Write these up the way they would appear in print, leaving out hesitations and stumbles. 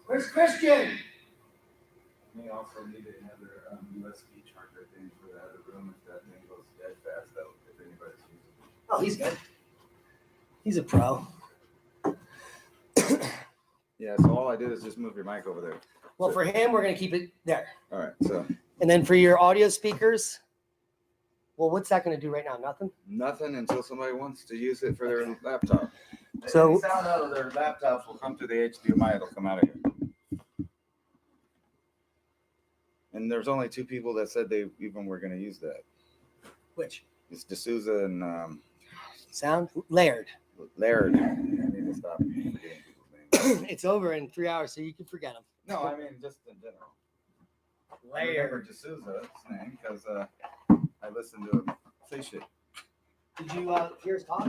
Where's Christian? They also need another USB charger thing for the other room if that thing goes dead fast, though, if anybody's using it. Oh, he's good. He's a pro. Yeah, so all I did is just move your mic over there. Well, for him, we're going to keep it there. All right, so. And then for your audio speakers, well, what's that going to do right now? Nothing? Nothing until somebody wants to use it for their laptop. So any sound out of their laptops will come to the HDMI. It'll come out of here. And there's only two people that said they even were going to use that. Which? It's D'Souza and sound Laird. Laird. I need to stop forgetting people's names. It's over in 3 hours, so you can forget them. No, I mean just in general. Laird. I remember D'Souza's name because I listened to him say shit. Did you hear his talk?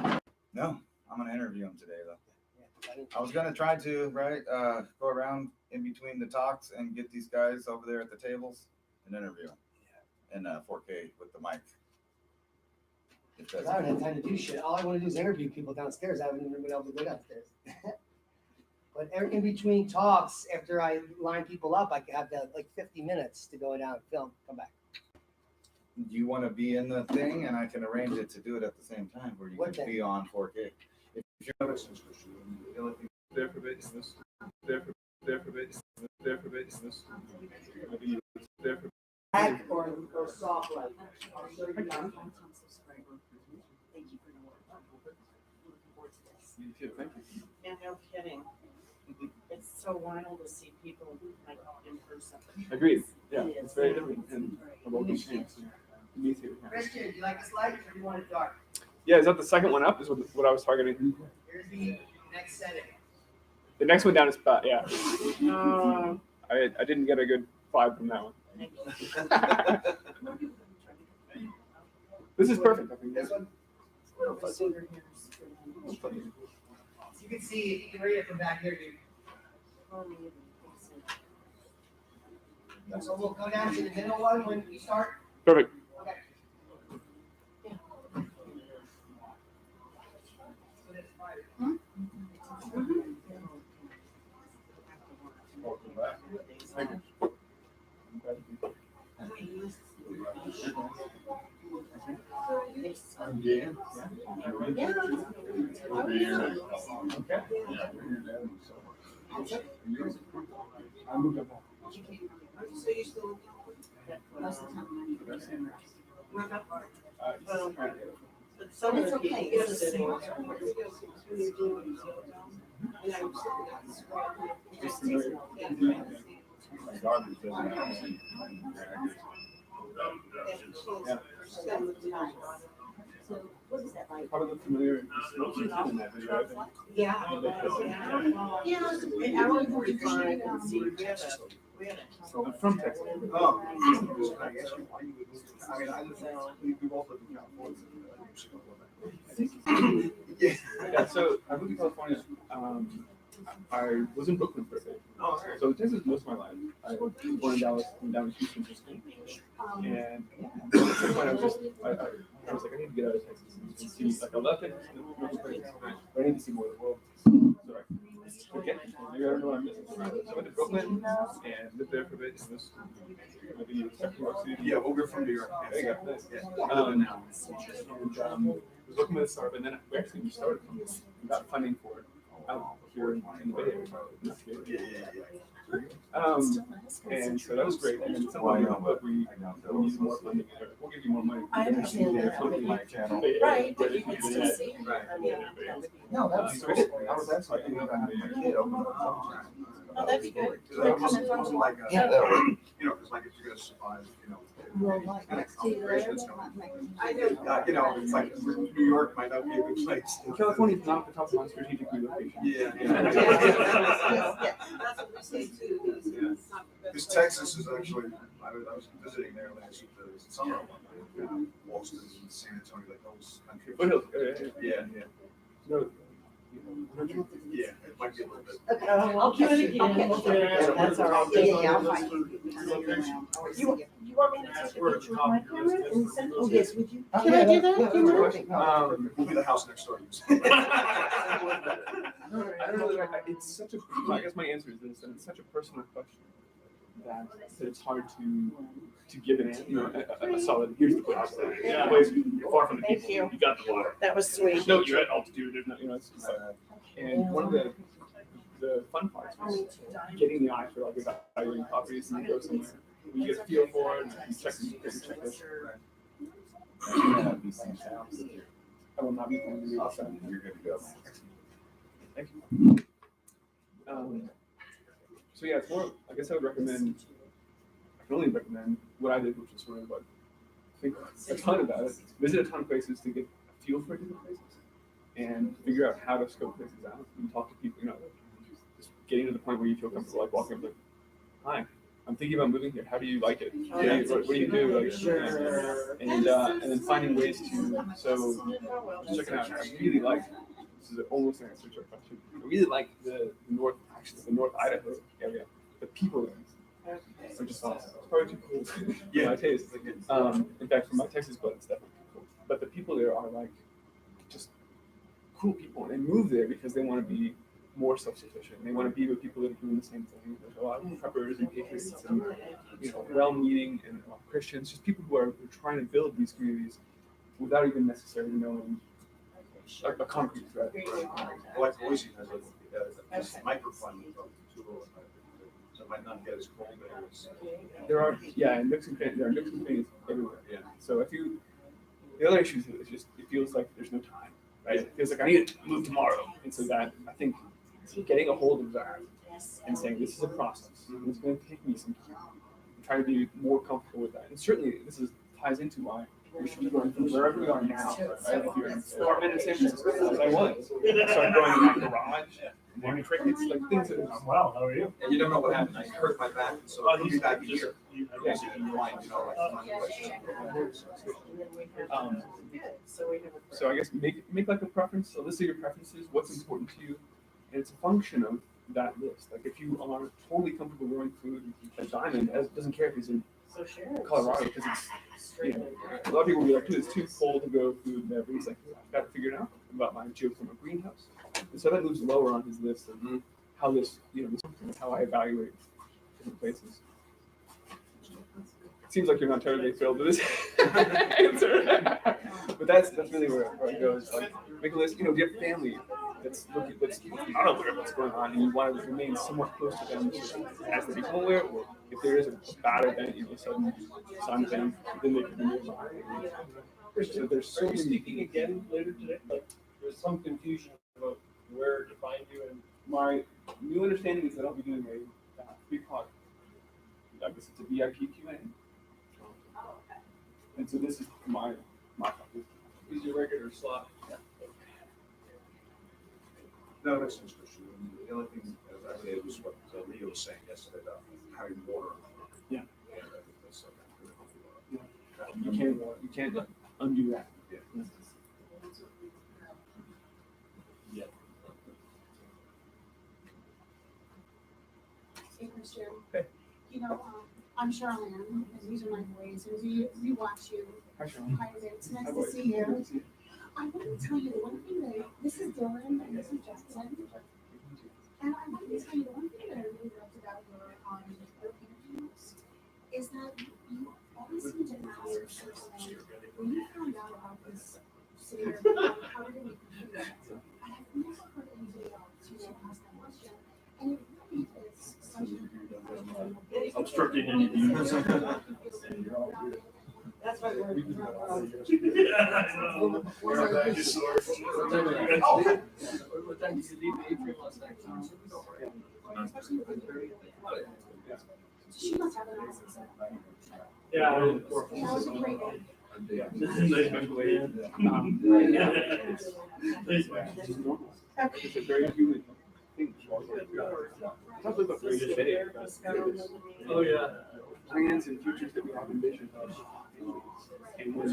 No, I'm going to interview him today, though. Yeah, I was going to try to, go around in between the talks and get these guys over there at the tables and interview them in 4K with the mic. If that's I don't have time to do shit. All I want to do is interview people downstairs. I haven't even been able to go downstairs. But in between talks, after I line people up, I have like 50 minutes to go down, film, come back. Do you want to be in the thing, and I can arrange it to do it at the same time, where you can be on 4K? If you're there for business, there for business, there for business. There for Back or soft light. I'll show you guys. Thank you for the work. Looking forward to this. you too, thank you. And no kidding. It's so wild to see people like in person. Agreed. Yeah, It is. it's very different. And a welcome chance. Me too. Christian, do you like this light or do you want it dark? Yeah, is that the second one up? Is what I was targeting. Here's the next setting. The next one down is yeah. I didn't get a good vibe from that one. This is perfect. I think. This one? So you can see, you can read it from back here, dude. So we'll go down to the middle one when we start. Perfect. Okay. Thank you. I moved up. So you still most of the time but some of the people are sitting when you're doing and I'm So what is that like? Probably look familiar. In that video, I think. Yeah. Yeah, an hour and 45 and see. We had I'm from Texas. Oh. I mean, I we both live in California. Yeah, so I moved to California. I was in Brooklyn for a bit. So Texas most of my life. I was born in Dallas and down in Houston for school. And at some point I was like, I need to get out of Texas and see, like, I love Texas, but I need to see more of the world. So I forget, maybe I don't know what I'm missing. So I went to Brooklyn and lived there for a bit. Yeah, well, we're from New York. There you go. Nice. And was working with a startup, and then we started we got funding for it out here in the Bay Area. And so that was great. And then someone but we need more funding. We'll give you more money. I understand that. My channel. Right, but you can still see. No, that's I was actually thinking about having a kid open up. Oh, that'd be good. Like, because like if you're gonna survive, I know. It's like New York might not be a good place. California is not the top one strategically location. That's what we say too. Because Texas is actually, I was visiting there last summer, Boston, San Antonio, like those countries. Foothills. Yeah. No. Yeah, might be a little bit. Okay, I'll do it catch you. again. I'll catch you. Yeah, That's all right. Yeah, I'll find you. You want me to take a picture with my camera and send it Oh, to you? yes, would you? Can I do that? Do you mind? We'll be the house next door. I don't know. It's such a. I guess my answer is this, and it's such a personal question that it's hard to give an answer. You know, a solid. Here's the place. Yeah. Place, you're far from the Thank people. you. You got the water. That was sweet. No, you're at altitude. There's no, you know, it's just like, and one of the fun parts was getting the eye for like evaluating properties and you go somewhere. You get a feel for it. You check the checklist. I will not be going to do Awesome. You're good to go. Thank you. So yeah, it's more. I guess I would recommend. I can only recommend what I did, which is sort of like think a ton about it, visit a ton of places to get a feel for different places, and figure out how to scope places out and talk to people. You know, just getting to the point where you feel comfortable, like walking up, like, "Hi, I'm thinking about moving here. How do you like it? What do you do?" Like, and then finding ways to. So just checking out. I really like. This is almost an answer to your question. I really like the North Idaho area. The people there are just awesome. It's probably too cool for my taste. In fact, for my Texas blood, it's definitely too cool. But the people there are like just cool people, and they move there because they want to be more self-sufficient. They want to be with people that are doing the same thing. There's a lot of preppers and patriots and well-meaning and Christians, just people who are trying to build these communities without even necessarily knowing a concrete threat. Like Boise has a microclimate tool, so it might not get as cold as. There are nooks and crannies everywhere. Yeah. So the other issue is just it feels like there's no time, right? It feels like I need to move tomorrow, and so that I think getting a hold of that and saying this is a process, and it's going to take me some time, and try to be more comfortable with that. And certainly this ties into why we should be going from wherever we are now, right? If you're in an apartment in San Francisco, as I was, start going in my garage, and crickets, like things that. Wow, how are you? And you don't know what happened. I hurt my back, so I'll be back here. Yeah. So I guess make like a preference. So list your preferences, what's important to you, and it's a function of that list. Like if you are totally comfortable growing food, a diamond doesn't care if he's in Colorado because it's a lot of people will be like, dude, it's too cold to grow food there. But he's like, I've got to figure it out about my geothermal greenhouse. And so that moves lower on his list of how this, how I evaluate different places. It seems like you're not terribly thrilled with this answer, but that's really where it goes. Like, make a list. Do you have family that's not aware of what's going on, and you want to remain somewhat close to them as they become aware, or if there is a bad event, a sudden thing, then they can be nearby. So there's so many. Speaking again later today, like there's some confusion about where to find you, and My new understanding is that I'll be doing a pre-pod. I guess it's a VIP Q&A. And so this is my copy. is your regular slot. No, that's interesting. The only thing I did was what Leo was saying yesterday about having water. Yeah. And that's You can't undo that. Yeah. Hey, Christian. I'm Charlene, and these are my boys, and we watch you Hi, Sean. quite a bit. It's nice to see you. I want to tell you the one thing that, this is Dylan and this is Justin. And I want to tell you the one thing that I really loved about your interviews is that you always seem to ask the person, when you found out about this city, how did it make you feel? I have never heard anybody else to ask that question. And it really is something. Obstructing any That's why we're. What time did you leave Adrian last night? She must have an awesome. Yeah. That was a great day. This is It's a very human thing. Talk about very good video. Oh, yeah. Plans and futures that we have envisioned. And when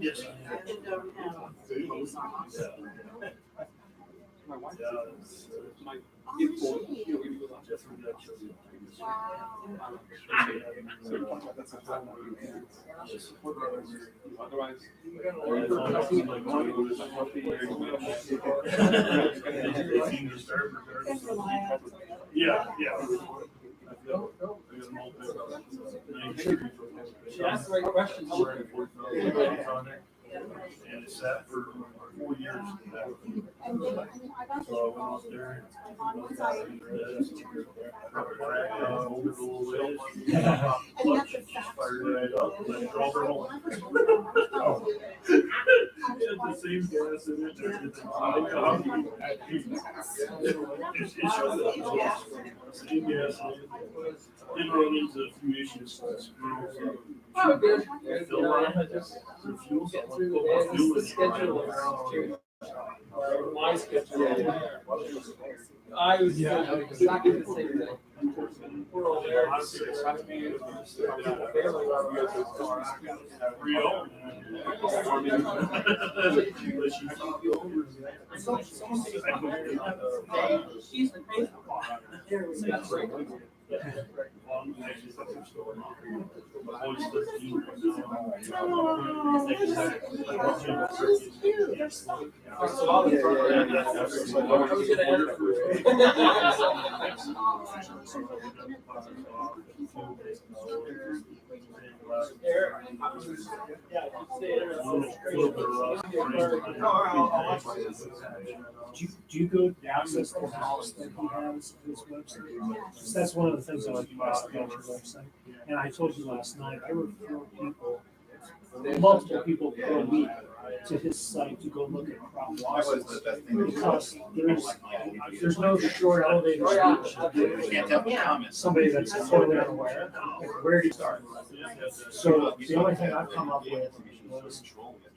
Yes. And don't have days off. My wife. Yeah. My Oh, gift for gee. you know, we do a lot. Just for that show. Wow. So we talked about that sometime. Otherwise, Yeah, yeah. She asked the right questions. And it sat for 4 years. And then, I mean, I got. So I went out there. Once I. And And that's the fact. fired right up, and drove her home. Oh. It had the same gas in it. It showed that. Same gas. Did run into a few issues. Oh, good. Fill up. The fuel, so I'm like, oh, my fuel is Schedule. My schedule. I was exactly the same thing. We're all there. Real. She's the crazy Do you go access the house that he has his website? Yes. That's one of the things I like about your website. And I told you last night, I refer people, multiple people per week to his site to go look at crop losses. Because there's no short elevator speech. Can't tell the comments. Somebody that's totally unaware, where do you start? So the only thing I've come up with was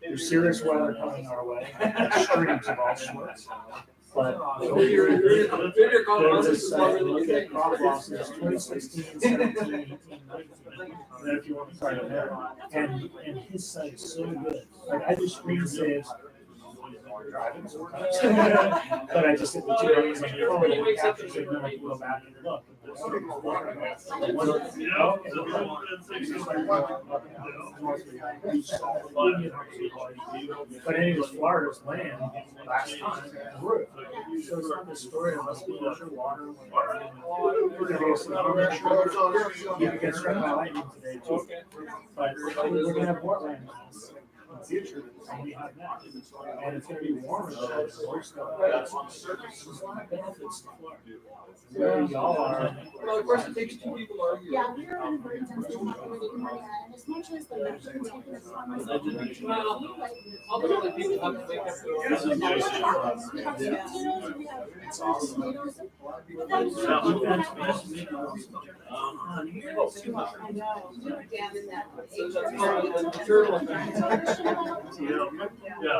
there's serious weather coming our way, extremes of all sorts. But there's this site, look at crop losses, 2016, 17, 18, 19. And then if you want to start there, and his site is so good. Like I do screen saves driving sometimes, but I just hit the 2 buttons on the phone and it captures it, and then I can go back and look. But anyways, Florida's land last time grew. So it's not the story of us being underwater. We're gonna go see. You can get struck by lightning today too. But we're gonna have more land mass in the future than we have now. And it's gonna be warmer than most of it. There's a lot of benefits to Florida. Where y'all are. Well, of course, it takes 2 people to argue. Yeah, we're in a very intensive populated area, and as much as the measure taken as farmers. Well, all the other people have to make up their This is own. nice. We have tomatoes, we have peppers, tomatoes. But that's- I know, we were down in that. So that's part of the turtle effect. Yeah,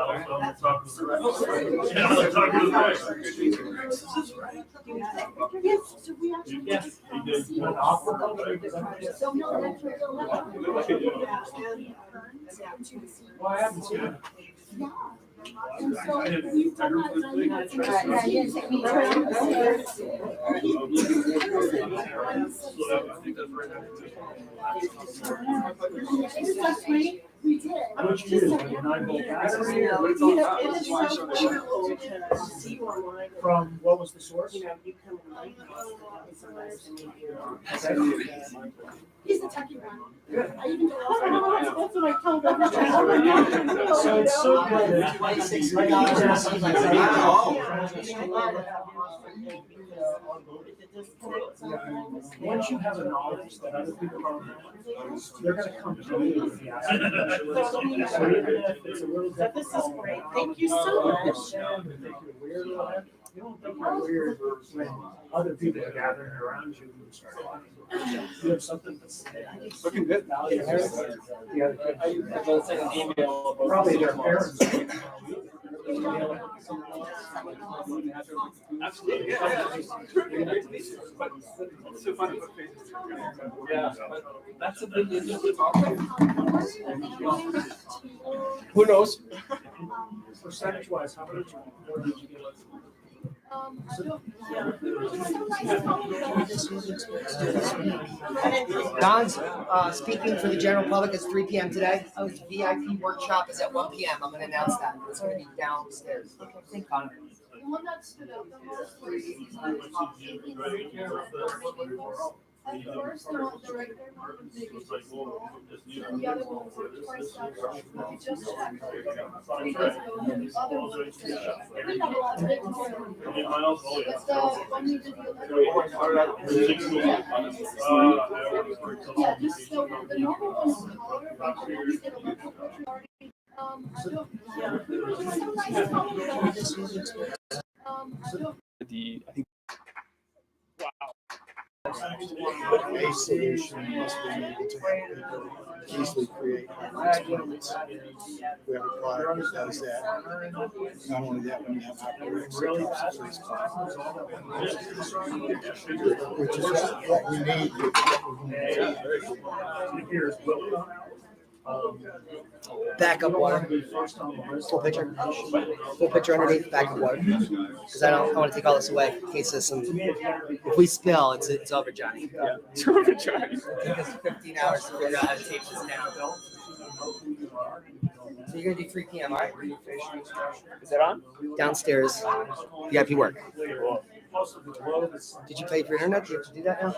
I'm talking to the rest. Yeah, I'm talking to the rest. Yes, so we actually. Yes. So no, that's Well, I haven't seen it. Yeah. And so we've done that. We did. What you use, like a 9-volt battery? You or- know, it is so cool to see you online. From, what was the source? You know, you come in like, it's so nice to meet you. He's the techie one. I even told him. That's what I told him. So it's so good that like, I was asking my once you have a knowledge that other people don't have, they're gonna come to you with the answer. So even if it's a little But this is difficult. great. Thank you so much. They think you're weird or whatever. You don't think you're weird when other people are gathering around you and start talking. You have something to say. Looking good. Value. The other I kids. was sending an email about. Probably their parents. Absolutely. Yeah. But it's so fun to put faces together. Yeah. But that's a big issue to talk about. Who knows? Percentage-wise, how much more did you get? Don's speaking for the general public is 3 p.m. today. Oh, his VIP workshop is at 1 p.m. I'm going to announce that. It's going to be downstairs. LeakCon. The one that stood out the most was at first, the regular one was maybe just small, and the other ones were twice that large. We just checked 3 days ago, and the other one was just, we got a lot of big ones. It's the one you did the yeah, just the normal one is taller, but the one you did a little bit already. I think. A solution must be able to help people easily create experiments. We have a product that does that. Not only that, we have operating systems, which is what we need. Here's Backup water. Full picture. Full picture underneath. Backup water. Because I want to take all this away in case there's some. If we spill, it's over, Johnny. Yeah. It's over, Johnny. It'll take us 15 hours to figure out how to tape this down. So you're gonna do 3 p.m. All right? Is that on? Downstairs. VIP work. Did you pay for internet? Do you have to do that now?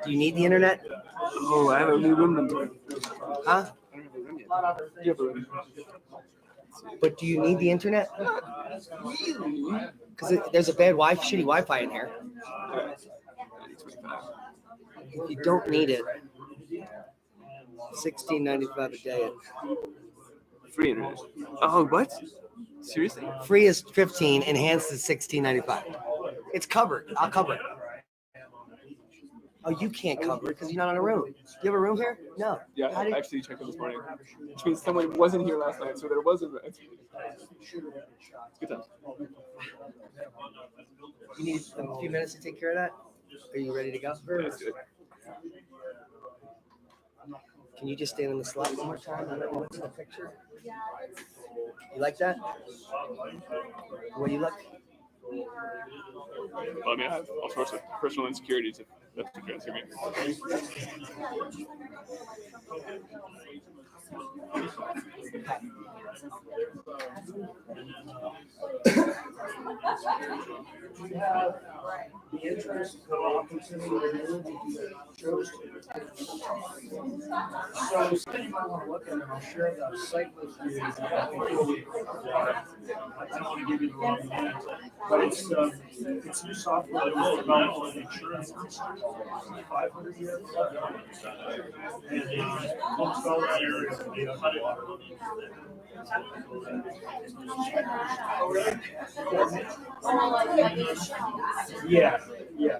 Do you need the internet? Oh, I have a new room number. Huh? I don't have a room yet. You have a room. But do you need the internet? Because there's a bad shitty Wi-Fi in here. If you don't need it, $16.95 a day. Free internet. Oh, what? Seriously? Free is 15, enhanced is $16.95. It's covered. I'll cover it. Oh, you can't cover it because you're not in a room. Do you have a room here? No. Yeah, How I did- actually checked it this morning. Which means someone wasn't here last night, so there wasn't. It's good times. You need a few minutes to take care of that? Are you ready to go? Let's do it. Can you just stand in the slot one more time and let me look at the picture? You like that? The way you look? Well, I mean, I have all sorts of personal insecurities if that's what you're asking me. We have the interest, the opportunity, the chose to. So something you might want to look at, and I'll share the site with you. I don't want to give you the wrong name, but it's new software that was developed for the insurance industry, 500 years ago. And almost all that area is made up of water. Yeah, yeah.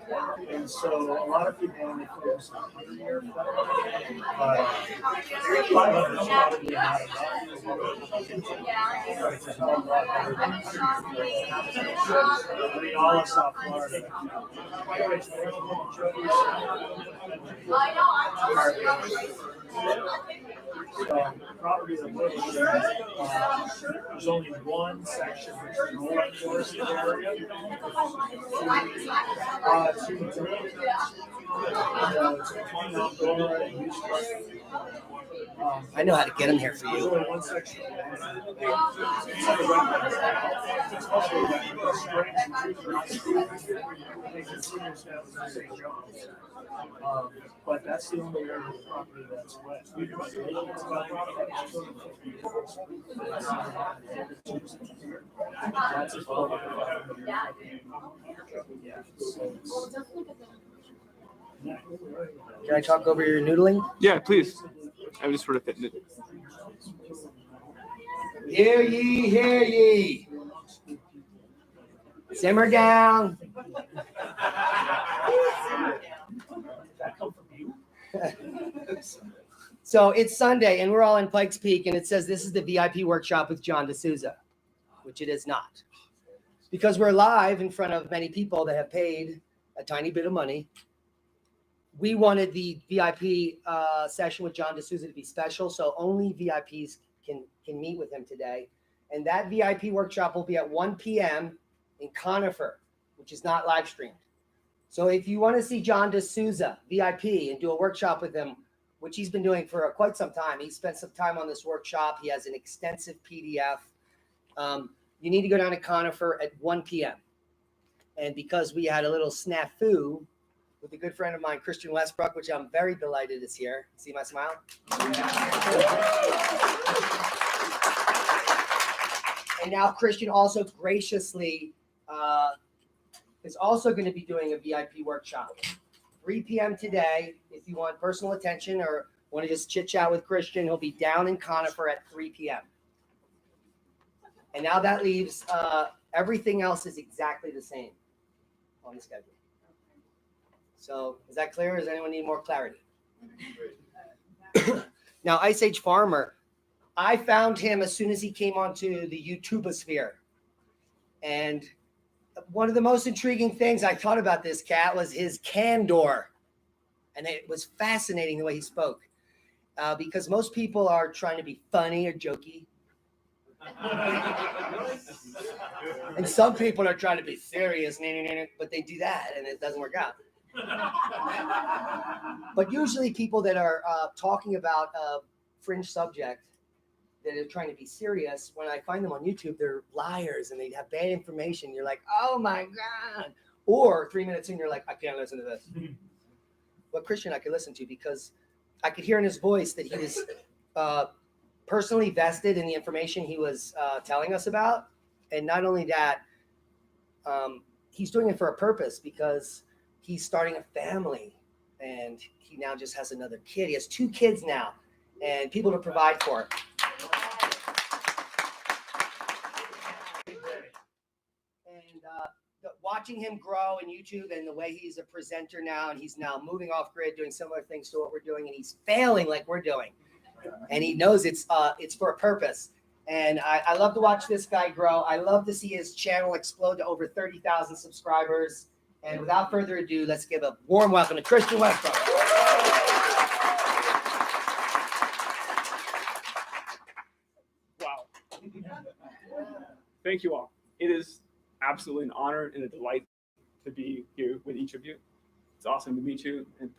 And so a lot of people only focus on 100-year but 500 is probably not enough. I mean, all of South Florida. Property that we're looking at, there's only one section which is an old forested area. It's between outdoor and use structure. I know how to get them here for There's you. only one section. It's like a wetland. It's also a St. John's. But that's the only area of the property that's wet. It's about 250 years. That's a public. Yeah. Can I talk over your noodling? Yeah, please. I'm just sort of fitting it. Hear ye, hear ye. Simmer down. That come from you? So it's Sunday, and we're all in Pikes Peak, and it says this is the VIP workshop with John D'Souza, which it is not. Because we're live in front of many people that have paid a tiny bit of money, we wanted the VIP session with John D'Souza to be special, so only VIPs can meet with him today. And that VIP workshop will be at 1 p.m. in Conifer, which is not live streamed. So if you want to see John D'Souza, VIP, and do a workshop with him, which he's been doing for quite some time, he spent some time on this workshop. He has an extensive PDF. You need to go down to Conifer at 1 p.m. And because we had a little snafu with a good friend of mine, Christian Westbrook, which I'm very delighted is here. See my smile? And now Christian also graciously is also going to be doing a VIP workshop. 3 p.m. today. If you want personal attention or want to just chit chat with Christian, he'll be down in Conifer at 3 p.m. And now that leaves everything else is exactly the same on the schedule. So is that clear? Does anyone need more clarity? Now, Ice Age Farmer, I found him as soon as he came onto the YouTubosphere. And one of the most intriguing things I thought about this cat was his candor. And it was fascinating the way he spoke. Because most people are trying to be funny or jokey. And some people are trying to be serious, but they do that and it doesn't work out. But usually people that are talking about a fringe subject that are trying to be serious, when I find them on YouTube, they're liars and they have bad information. You're like, oh my God. Or 3 minutes in, you're like, I can't listen to this. But Christian, I could listen to because I could hear in his voice that he was personally vested in the information he was telling us about. And not only that, he's doing it for a purpose because he's starting a family and he now just has another kid. He has 2 kids now and people to provide for. And watching him grow in YouTube and the way he's a presenter now, and he's now moving off grid, doing similar things to what we're doing, and he's failing like we're doing. And he knows it's for a purpose. And I love to watch this guy grow. I love to see his channel explode to over 30,000 subscribers. And without further ado, let's give a warm welcome to Christian Westbrook. Wow. Thank you all. It is absolutely an honor and a delight to be here with each of you. It's awesome to meet you and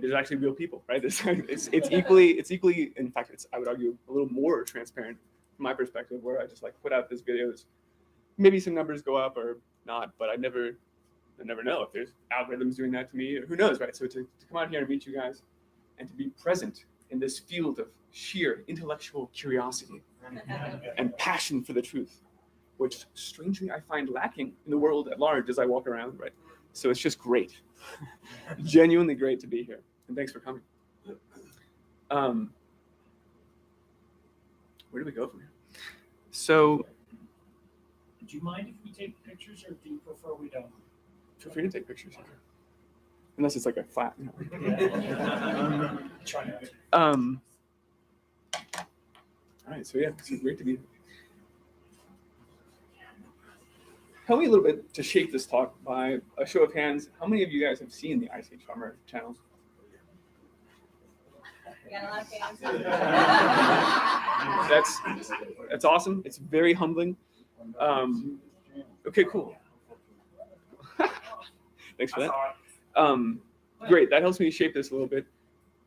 there's actually real people, right? It's equally, in fact, I would argue, a little more transparent from my perspective, where I just put out this videos. Maybe some numbers go up or not, but I never know if there's algorithms doing that to me, or who knows, right? So to come out here and meet you guys and to be present in this field of sheer intellectual curiosity and passion for the truth, which strangely I find lacking in the world at large as I walk around, right? So it's just great, genuinely great to be here. And thanks for coming. Where do we go from here? So, Do you mind if we take pictures, or do you prefer we don't? feel free to take pictures here. Unless it's like a flat. Try not to. All right, so yeah, it's great to be here. Tell me a little bit to shape this talk by a show of hands. How many of you guys have seen the Ice Age Farmer channel? That's awesome. It's very humbling. Okay, cool. Thanks for that. Great. That helps me shape this a little bit.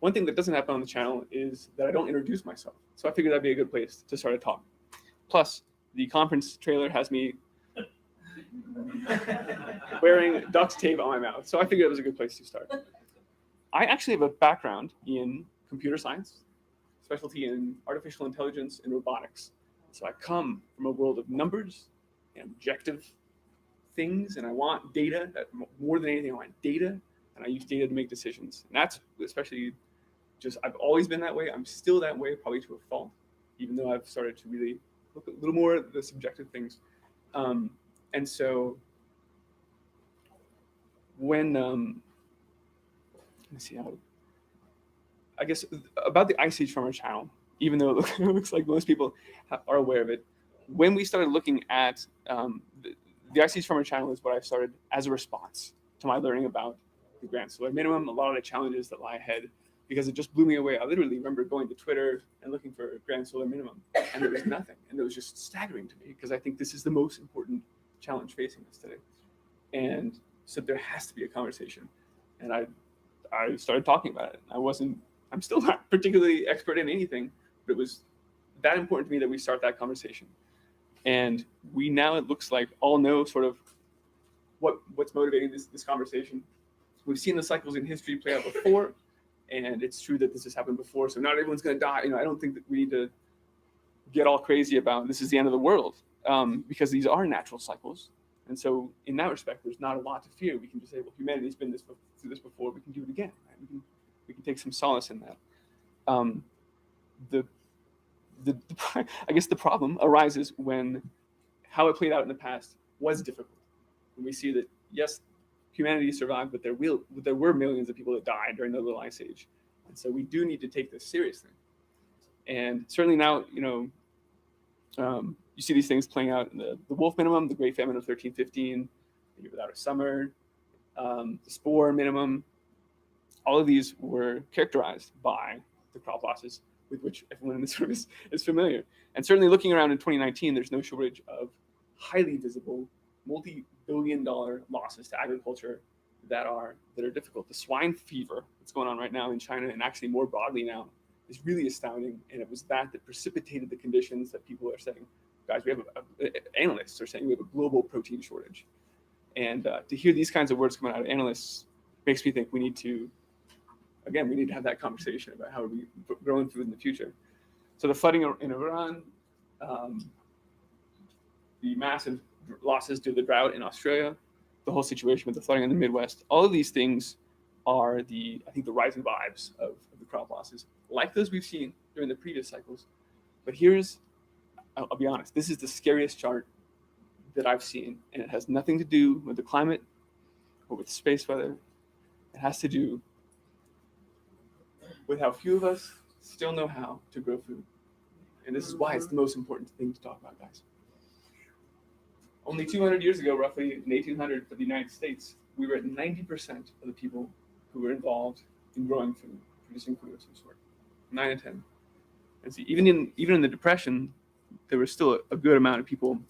One thing that doesn't happen on the channel is that I don't introduce myself. So I figured that'd be a good place to start a talk. Plus, the conference trailer has me wearing duct tape on my mouth. So I figured it was a good place to start. I actually have a background in computer science, specialty in artificial intelligence and robotics. So I come from a world of numbers and objective things, and I want data. That more than anything, I want data, and I use data to make decisions. And that's especially I've always been that way. I'm still that way, probably to a fault, even though I've started to really look a little more at the subjective things. And so when, let me see how, I guess about the Ice Age Farmer channel, even though it looks like most people are aware of it, when we started looking at the Ice Age Farmer channel is what I started as a response to my learning about the Grand Solar Minimum, a lot of the challenges that lie ahead, because it just blew me away. I literally remember going to Twitter and looking for Grand Solar Minimum, and there was nothing. And it was just staggering to me, because I think this is the most important challenge facing us today. And so there has to be a conversation. And I started talking about it. I'm still not particularly expert in anything, but it was that important to me that we start that conversation. And we now, it looks like, all know sort of what's motivating this conversation. We've seen the cycles in history play out before, and it's true that this has happened before. So not everyone's going to die. I don't think that we need to get all crazy about this is the end of the world, because these are natural cycles. And so in that respect, there's not a lot to fear. We can just say, well, humanity's been through this before. We can do it again. Right? We can take some solace in that. I guess the problem arises when how it played out in the past was difficult. When we see that, yes, humanity survived, but there were millions of people that died during the Little Ice Age. And so we do need to take this seriously. And certainly now, you see these things playing out in the Wolf Minimum, the Great Famine of 1315, the Year Without a Summer, the Spore Minimum. All of these were characterized by the crop losses with which everyone in this room is familiar. And certainly looking around in 2019, there's no shortage of highly visible, multi-billion-dollar losses to agriculture that are difficult. The swine fever that's going on right now in China, and actually more broadly now, is really astounding. And it was that precipitated the conditions that people are saying, guys, analysts are saying we have a global protein shortage. And to hear these kinds of words coming out of analysts makes me think we need to have that conversation about how we growing food in the future. So the flooding in Iran, the massive losses due to the drought in Australia, the whole situation with the flooding in the Midwest, all of these things are the rising vibes of the crop losses, like those we've seen during the previous cycles. But I'll be honest, this is the scariest chart that I've seen, and it has nothing to do with the climate or with space weather. It has to do with how few of us still know how to grow food. And this is why it's the most important thing to talk about, guys. Only 200 years ago, roughly in 1800 for the United States, we were at 90% of the people who were involved in growing food, producing food of some sort. 9 and 10. And see, even in the Depression, there was still a good amount of people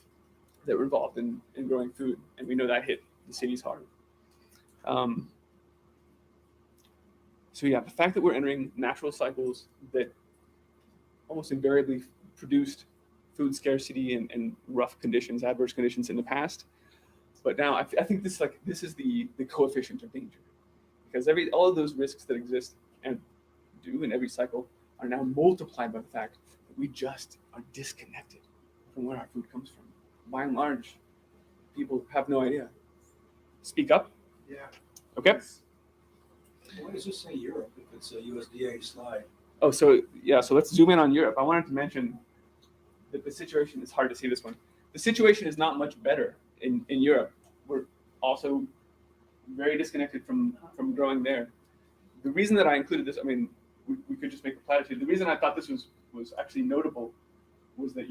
that were involved in growing food, and we know that hit the cities hard. So yeah, the fact that we're entering natural cycles that almost invariably produced food scarcity and rough conditions, adverse conditions in the past, but now I think this is the coefficient of danger, because all of those risks that exist and do in every cycle are now multiplied by the fact that we just are disconnected from where our food comes from. By and large, people have no idea. Speak up. Yeah. Okay. Why does this say Europe if it's a USDA slide? Oh, so let's zoom in on Europe. I wanted to mention that the situation is hard to see this one. The situation is not much better in Europe. We're also very disconnected from growing there. The reason that I included this, we could just make a platitude. The reason I thought this was actually notable was that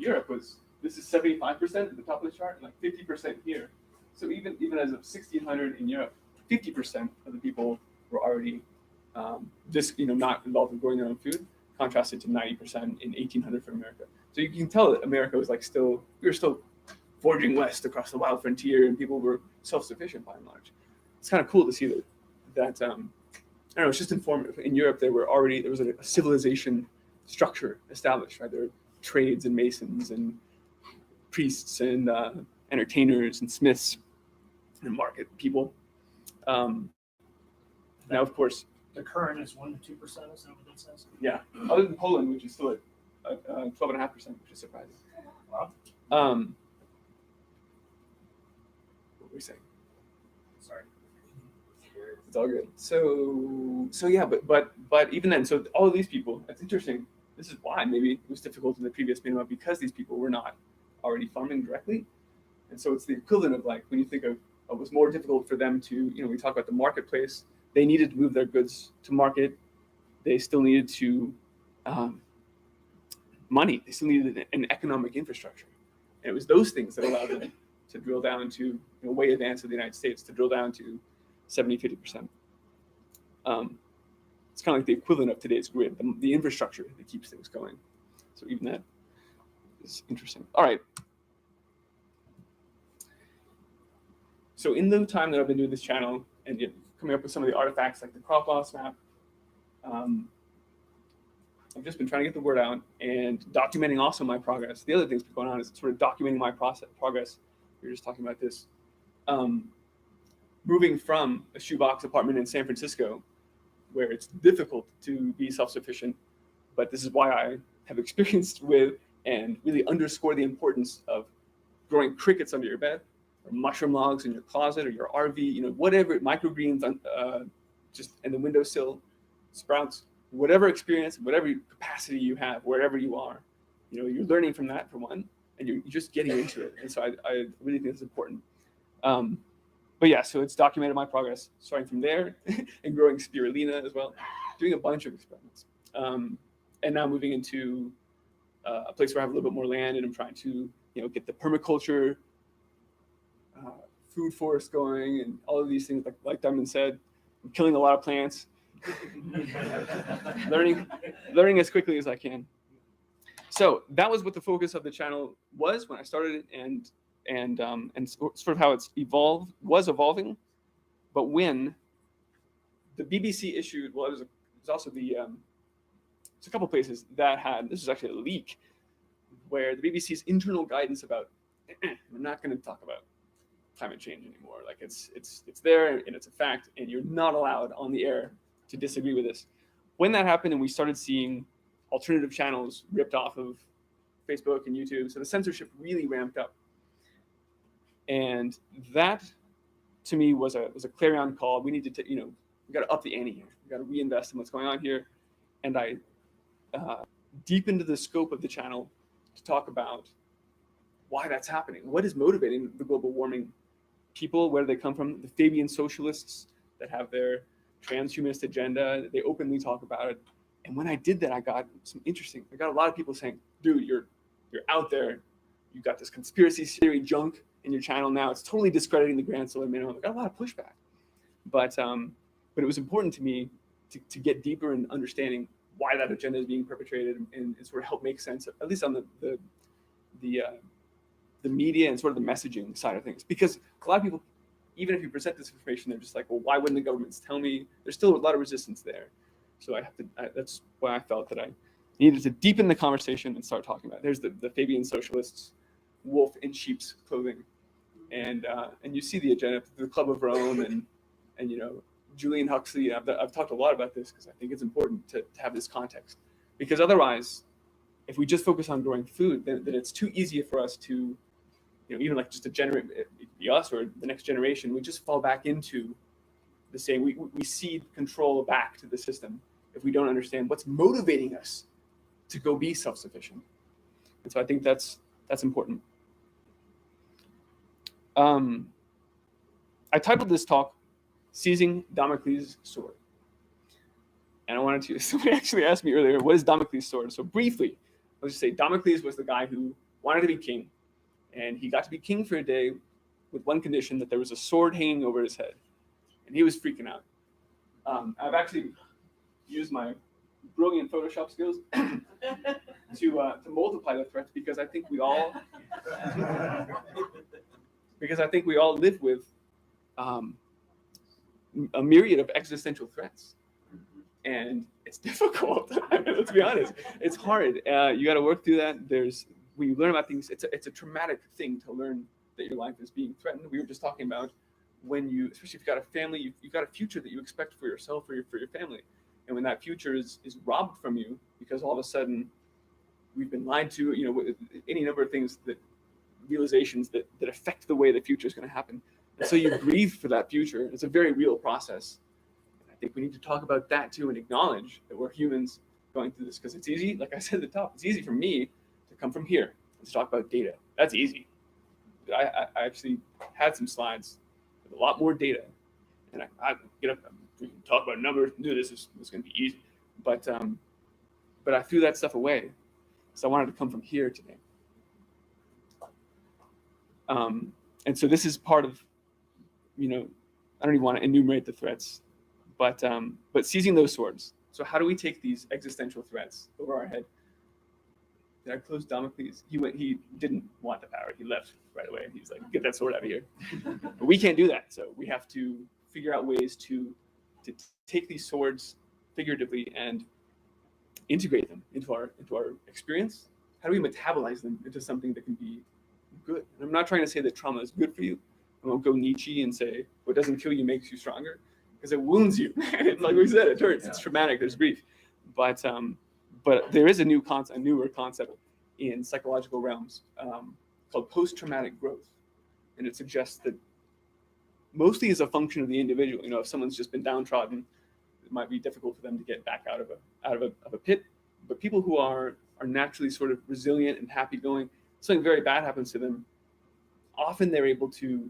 this is 75% at the top of the chart, like 50% here. So even as of 1600 in Europe, 50% of the people were already not involved in growing their own food, contrasted to 90% in 1800 for America. So you can tell that America was we were still forging west across the wild frontier, and people were self-sufficient by and large. It's kind of cool to see that I don't know, it's just informative. In Europe, there was a civilization structure established, right? There were trades and masons and priests and entertainers and smiths and market people. Now, of course, The current is 1 to 2%. Is that what that says? yeah, other than Poland, which is still at 12.5%, which is surprising. Wow. What were we saying? Sorry. It's all good. So yeah, but even then, so all of these people, that's interesting. This is why maybe it was difficult in the previous minimum, because these people were not already farming directly. And so it's the equivalent of when you think of it was more difficult for them to, we talk about the marketplace. They needed to move their goods to market they still needed to money. They still needed an economic infrastructure. And it was those things that allowed them to drill down to, way advanced of the United States, to drill down to 70, 50%. It's kind of like the equivalent of today's grid, the infrastructure that keeps things going. So even that is interesting. All right. So in the time that I've been doing this channel and coming up with some of the artifacts like the crop loss map, I've just been trying to get the word out and documenting also my progress. The other thing that's been going on is sort of documenting my progress. We were just talking about this. Moving from a shoebox apartment in San Francisco, where it's difficult to be self-sufficient, but this is why I have experienced with and really underscore the importance of growing crickets under your bed, or mushroom logs in your closet or your RV, whatever, microgreens just in the windowsill, sprouts, whatever experience, whatever capacity you have, wherever you are, you're learning from that for one, and you're just getting into it. And so I really think it's important. But yeah, so it's documented my progress, starting from there and growing spirulina as well, doing a bunch of experiments. And now moving into a place where I have a little bit more land, and I'm trying to, get the permaculture, food forest going, and all of these things, like Diamond said. I'm killing a lot of plants, learning as quickly as I can. So that was what the focus of the channel was when I started it, and sort of how it's was evolving. But when the BBC issued, well, it was also it's a couple places that had, this is actually a leak, where the BBC's internal guidance about, we're not going to talk about climate change anymore. Like it's there and it's a fact, and you're not allowed on the air to disagree with this. When that happened and we started seeing alternative channels ripped off of Facebook and YouTube, so the censorship really ramped up. And that, to me, was a clarion call. We need to, we got to up the ante here. We got to reinvest in what's going on here. And I deepened the scope of the channel to talk about why that's happening. What is motivating the global warming people? Where do they come from? The Fabian socialists that have their transhumanist agenda, they openly talk about it. And when I did that, I got a lot of people saying, dude, you're out there. You've got this conspiracy theory junk in your channel now. It's totally discrediting the grand solar minimum. I got a lot of pushback. But it was important to me to get deeper in understanding why that agenda is being perpetrated, and sort of help make sense, at least on the media and sort of the messaging side of things. Because a lot of people, even if you present this information, they're just like, well, why wouldn't the governments tell me? There's still a lot of resistance there. So that's why I felt that I needed to deepen the conversation and start talking about it. There's the Fabian socialists, wolf in sheep's clothing. And you see the agenda, the Club of Rome, and Julian Huxley. I've talked a lot about this because I think it's important to have this context. Because otherwise, if we just focus on growing food, then it's too easy for us to, even like just to generate, it be us or the next generation, we just fall back into the same. We cede control back to the system if we don't understand what's motivating us to go be self-sufficient. And so I think that's important. I titled this talk, Seizing Damocles' Sword. And I wanted to, somebody actually asked me earlier, what is Damocles' sword? So briefly, let's just say Damocles was the guy who wanted to be king. And he got to be king for a day with one condition, that there was a sword hanging over his head. And he was freaking out. I've actually used my brilliant Photoshop skills to multiply the threats, because I think we all live with a myriad of existential threats. And it's difficult. I mean, let's be honest. It's hard. You got to work through that. When you learn about things, it's a traumatic thing to learn that your life is being threatened. We were just talking about especially if you've got a family, you've got a future that you expect for yourself or for your family. And when that future is robbed from you because all of a sudden we've been lied to, any number of things, realizations that affect the way the future is going to happen. And so you grieve for that future. It's a very real process. I think we need to talk about that too, and acknowledge that we're humans going through this, because it's easy. Like I said at the top, it's easy for me to come from here. Let's talk about data. That's easy. I actually had some slides with a lot more data, and I get up, we can talk about numbers. This is going to be easy. But I threw that stuff away, so I wanted to come from here today. And so this is part of, I don't even want to enumerate the threats, but seizing those swords. So how do we take these existential threats over our head? Did I close Damocles? He didn't want the power. He left right away. He was like, get that sword out of here. But we can't do that. So we have to figure out ways to take these swords figuratively and integrate them into our experience. How do we metabolize them into something that can be good? And I'm not trying to say that trauma is good for you. I won't go Nietzsche and say what doesn't kill you makes you stronger, because it wounds you. Like we said, it hurts. It's traumatic. There's grief. But there is a newer concept in psychological realms called post-traumatic growth, and it suggests that mostly as a function of the individual. If someone's just been downtrodden, it might be difficult for them to get back out of a pit. But people who are naturally sort of resilient and happy-going, something very bad happens to them, often they're able to,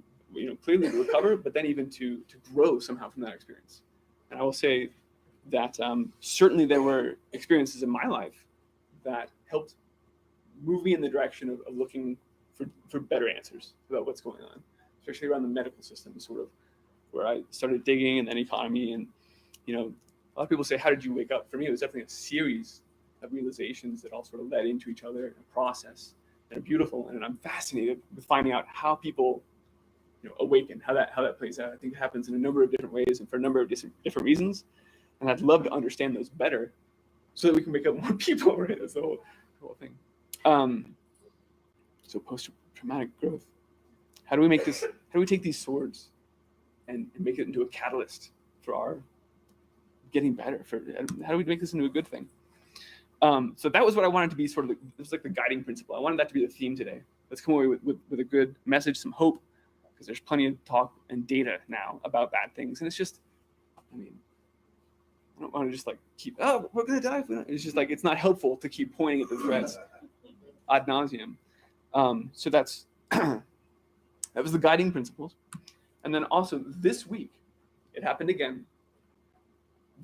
clearly to recover, but then even to grow somehow from that experience. And I will say that certainly there were experiences in my life that helped move me in the direction of looking for better answers about what's going on, especially around the medical system, sort of where I started digging, and then economy. And, a lot of people say, how did you wake up? For me, it was definitely a series of realizations that all sort of led into each other in a process. And are beautiful, and I'm fascinated with finding out how people, awaken, how that plays out. I think it happens in a number of different ways and for a number of different reasons, and I'd love to understand those better, so that we can make up more people. Right? That's the whole thing. So post-traumatic growth. How do we make this? How do we take these swords and make it into a catalyst for our getting better? How do we make this into a good thing? So that was what I wanted to be sort of, it was like the guiding principle. I wanted that to be the theme today. Let's come away with a good message, some hope, because there's plenty of talk and data now about bad things. And it's just, I don't want to just keep, we're going to die if we don't. It's just it's not helpful to keep pointing at the threats ad nauseum. So that's, that was the guiding principles. And then also this week, it happened again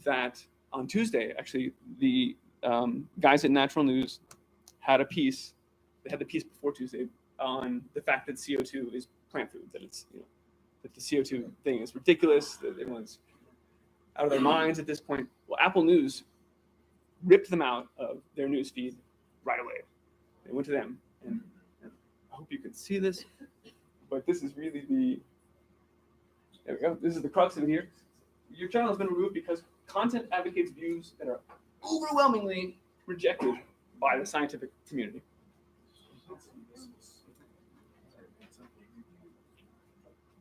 that on Tuesday, actually, the guys at Natural News had a piece. They had the piece before Tuesday on the fact that CO2 is plant food, that it's that the CO2 thing is ridiculous, that everyone's out of their minds at this point. Well, Apple News ripped them out of their news feed right away. They went to them, and I hope you can see this, but this is really there we go. This is the crux of it here. Your channel has been removed because content advocates views that are overwhelmingly rejected by the scientific community.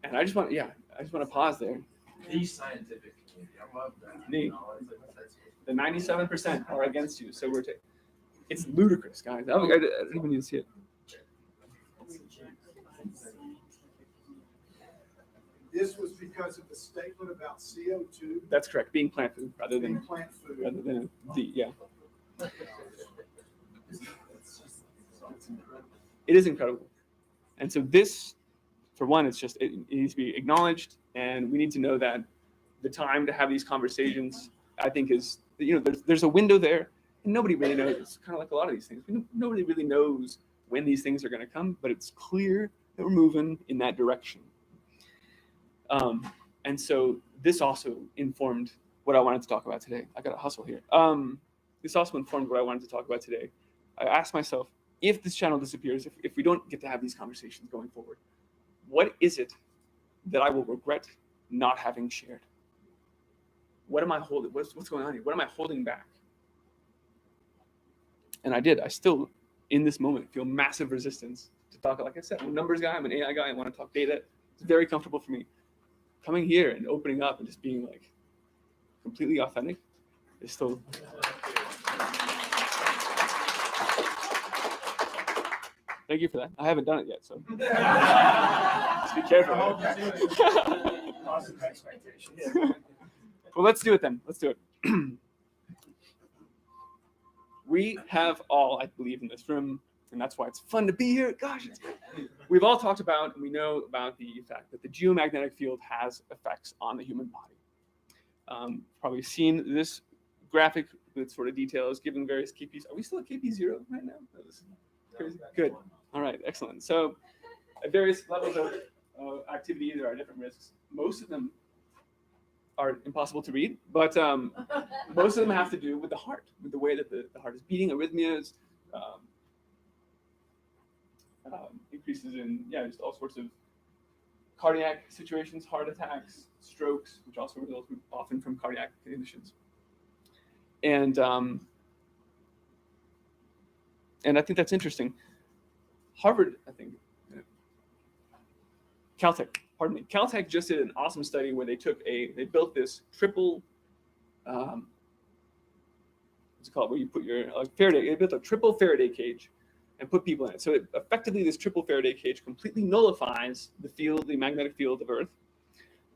And I just want to pause there. The scientific community, I love that. The 97% are against you, so it's ludicrous, guys. I don't even need to see it. This was because of the statement about CO2. That's correct. Being plant food rather than plant food. It is incredible. And so this, for one, it needs to be acknowledged, and we need to know that the time to have these conversations, I think, is, there's a window there, and nobody really knows. It's kind of like a lot of these things. Nobody really knows when these things are going to come, but it's clear that we're moving in that direction. And so this also informed what I wanted to talk about today. I got to hustle here. This also informed what I wanted to talk about today. I asked myself, if this channel disappears, if we don't get to have these conversations going forward, what is it that I will regret not having shared? What am I holding? What's going on here? What am I holding back? And I did. I still, in this moment, feel massive resistance to talk. Like I said, I'm a numbers guy. I'm an AI guy. I want to talk data. It's very comfortable for me. Coming here and opening up and just being completely authentic is still. Thank you for that. I haven't done it yet, so just be careful. Positive expectations. Well, let's do it then. Let's do it. We have all, I believe, in this room, and that's why it's fun to be here. Gosh, it's great. We've all talked about, and we know about the fact that the geomagnetic field has effects on the human body. Probably seen this graphic with sort of details, given various KPs. Are we still at KP0 right now? That was crazy. Good. All right, excellent. So at various levels of activity, there are different risks. Most of them are impossible to read, but most of them have to do with the heart, with the way that the heart is beating, arrhythmias, increases in, just all sorts of cardiac situations, heart attacks, strokes, which also result often from cardiac conditions. And I think that's interesting. Harvard, I think, Caltech just did an awesome study where they built this triple, what's it called, where you put your Faraday, they built a triple Faraday cage and put people in it. So effectively this triple Faraday cage completely nullifies the magnetic field of Earth.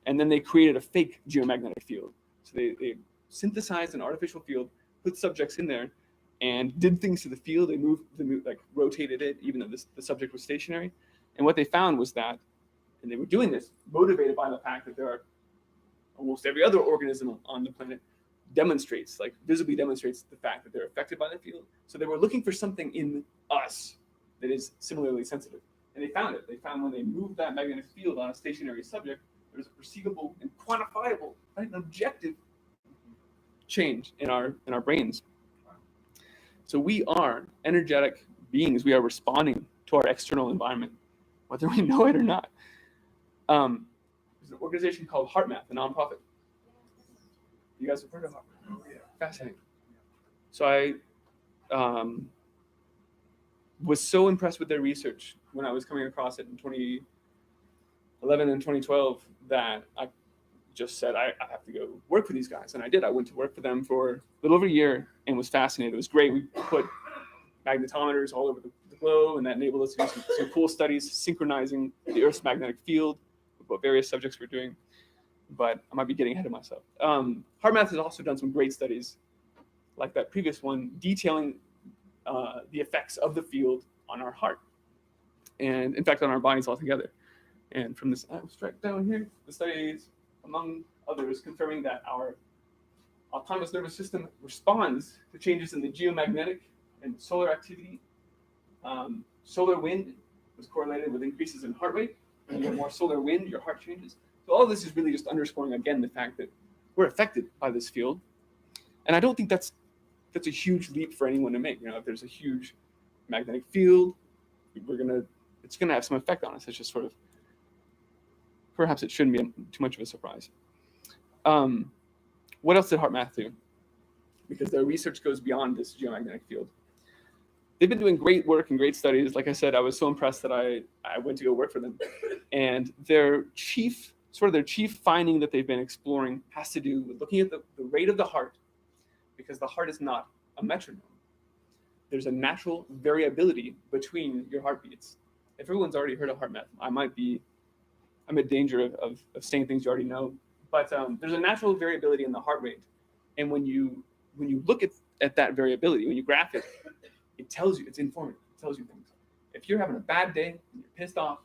And then they created a fake geomagnetic field. So they synthesized an artificial field, put subjects in there, and did things to the field. They rotated it, even though the subject was stationary. And what they found was that, and they were doing this motivated by the fact that there are almost every other organism on the planet visibly demonstrates the fact that they're affected by the field. So they were looking for something in us that is similarly sensitive. And they found it. They found when they moved that magnetic field on a stationary subject, there was a perceivable and quantifiable, right, an objective change in our brains. So we are energetic beings. We are responding to our external environment, whether we know it or not. There's an organization called HeartMath, a nonprofit. You guys have heard of HeartMath? Oh, yeah. Fascinating. So I was so impressed with their research when I was coming across it in 2011 and 2012 that I just said, I have to go work for these guys. And I did. I went to work for them for a little over a year and was fascinated. It was great. We put magnetometers all over the globe, and that enabled us to do some cool studies synchronizing the Earth's magnetic field with what various subjects were doing. But I might be getting ahead of myself. HeartMath has also done some great studies, like that previous one, detailing the effects of the field on our heart, and in fact on our bodies altogether. And from this abstract down here, the studies, among others, confirming that our autonomous nervous system responds to changes in the geomagnetic and solar activity. Solar wind was correlated with increases in heart rate. When you get more solar wind, your heart changes. So all of this is really just underscoring again the fact that we're affected by this field. And I don't think that's a huge leap for anyone to make. If there's a huge magnetic field, it's gonna have some effect on us. It's just sort of, perhaps it shouldn't be too much of a surprise. What else did HeartMath do? Because their research goes beyond this geomagnetic field. They've been doing great work and great studies. Like I said, I was so impressed that I went to go work for them. And their chief finding that they've been exploring has to do with looking at the rate of the heart, because the heart is not a metronome. There's a natural variability between your heartbeats. If everyone's already heard of HeartMath, I'm in danger of saying things you already know. But there's a natural variability in the heart rate. And when you look at that variability, when you graph it, it tells you, it's informative. It tells you things. If you're having a bad day and you're pissed off,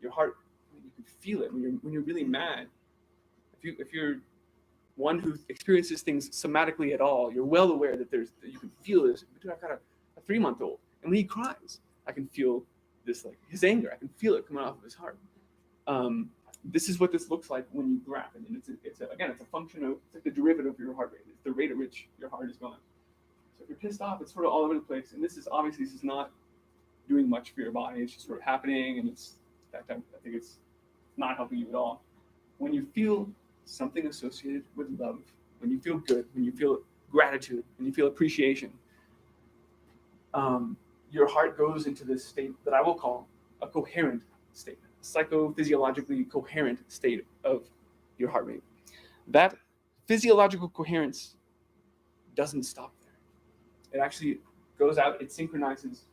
your heart, you can feel it. When you're really mad, if you're one who experiences things somatically at all, you're well aware that you can feel this. Dude, I've got a 3-month-old, and when he cries, I can feel this, like his anger. I can feel it coming off of his heart. This is what this looks like when you graph it, and it's a function of, it's like the derivative of your heart rate. It's the rate at which your heart is going. So if you're pissed off, it's sort of all over the place, and this is not doing much for your body. It's just sort of happening, and I think it's not helping you at all. When you feel something associated with love, when you feel good, when you feel gratitude, when you feel appreciation, your heart goes into this state that I will call a coherent state, a psychophysiologically coherent state of your heart rate. That physiological coherence doesn't stop there. It actually goes out, it synchronizes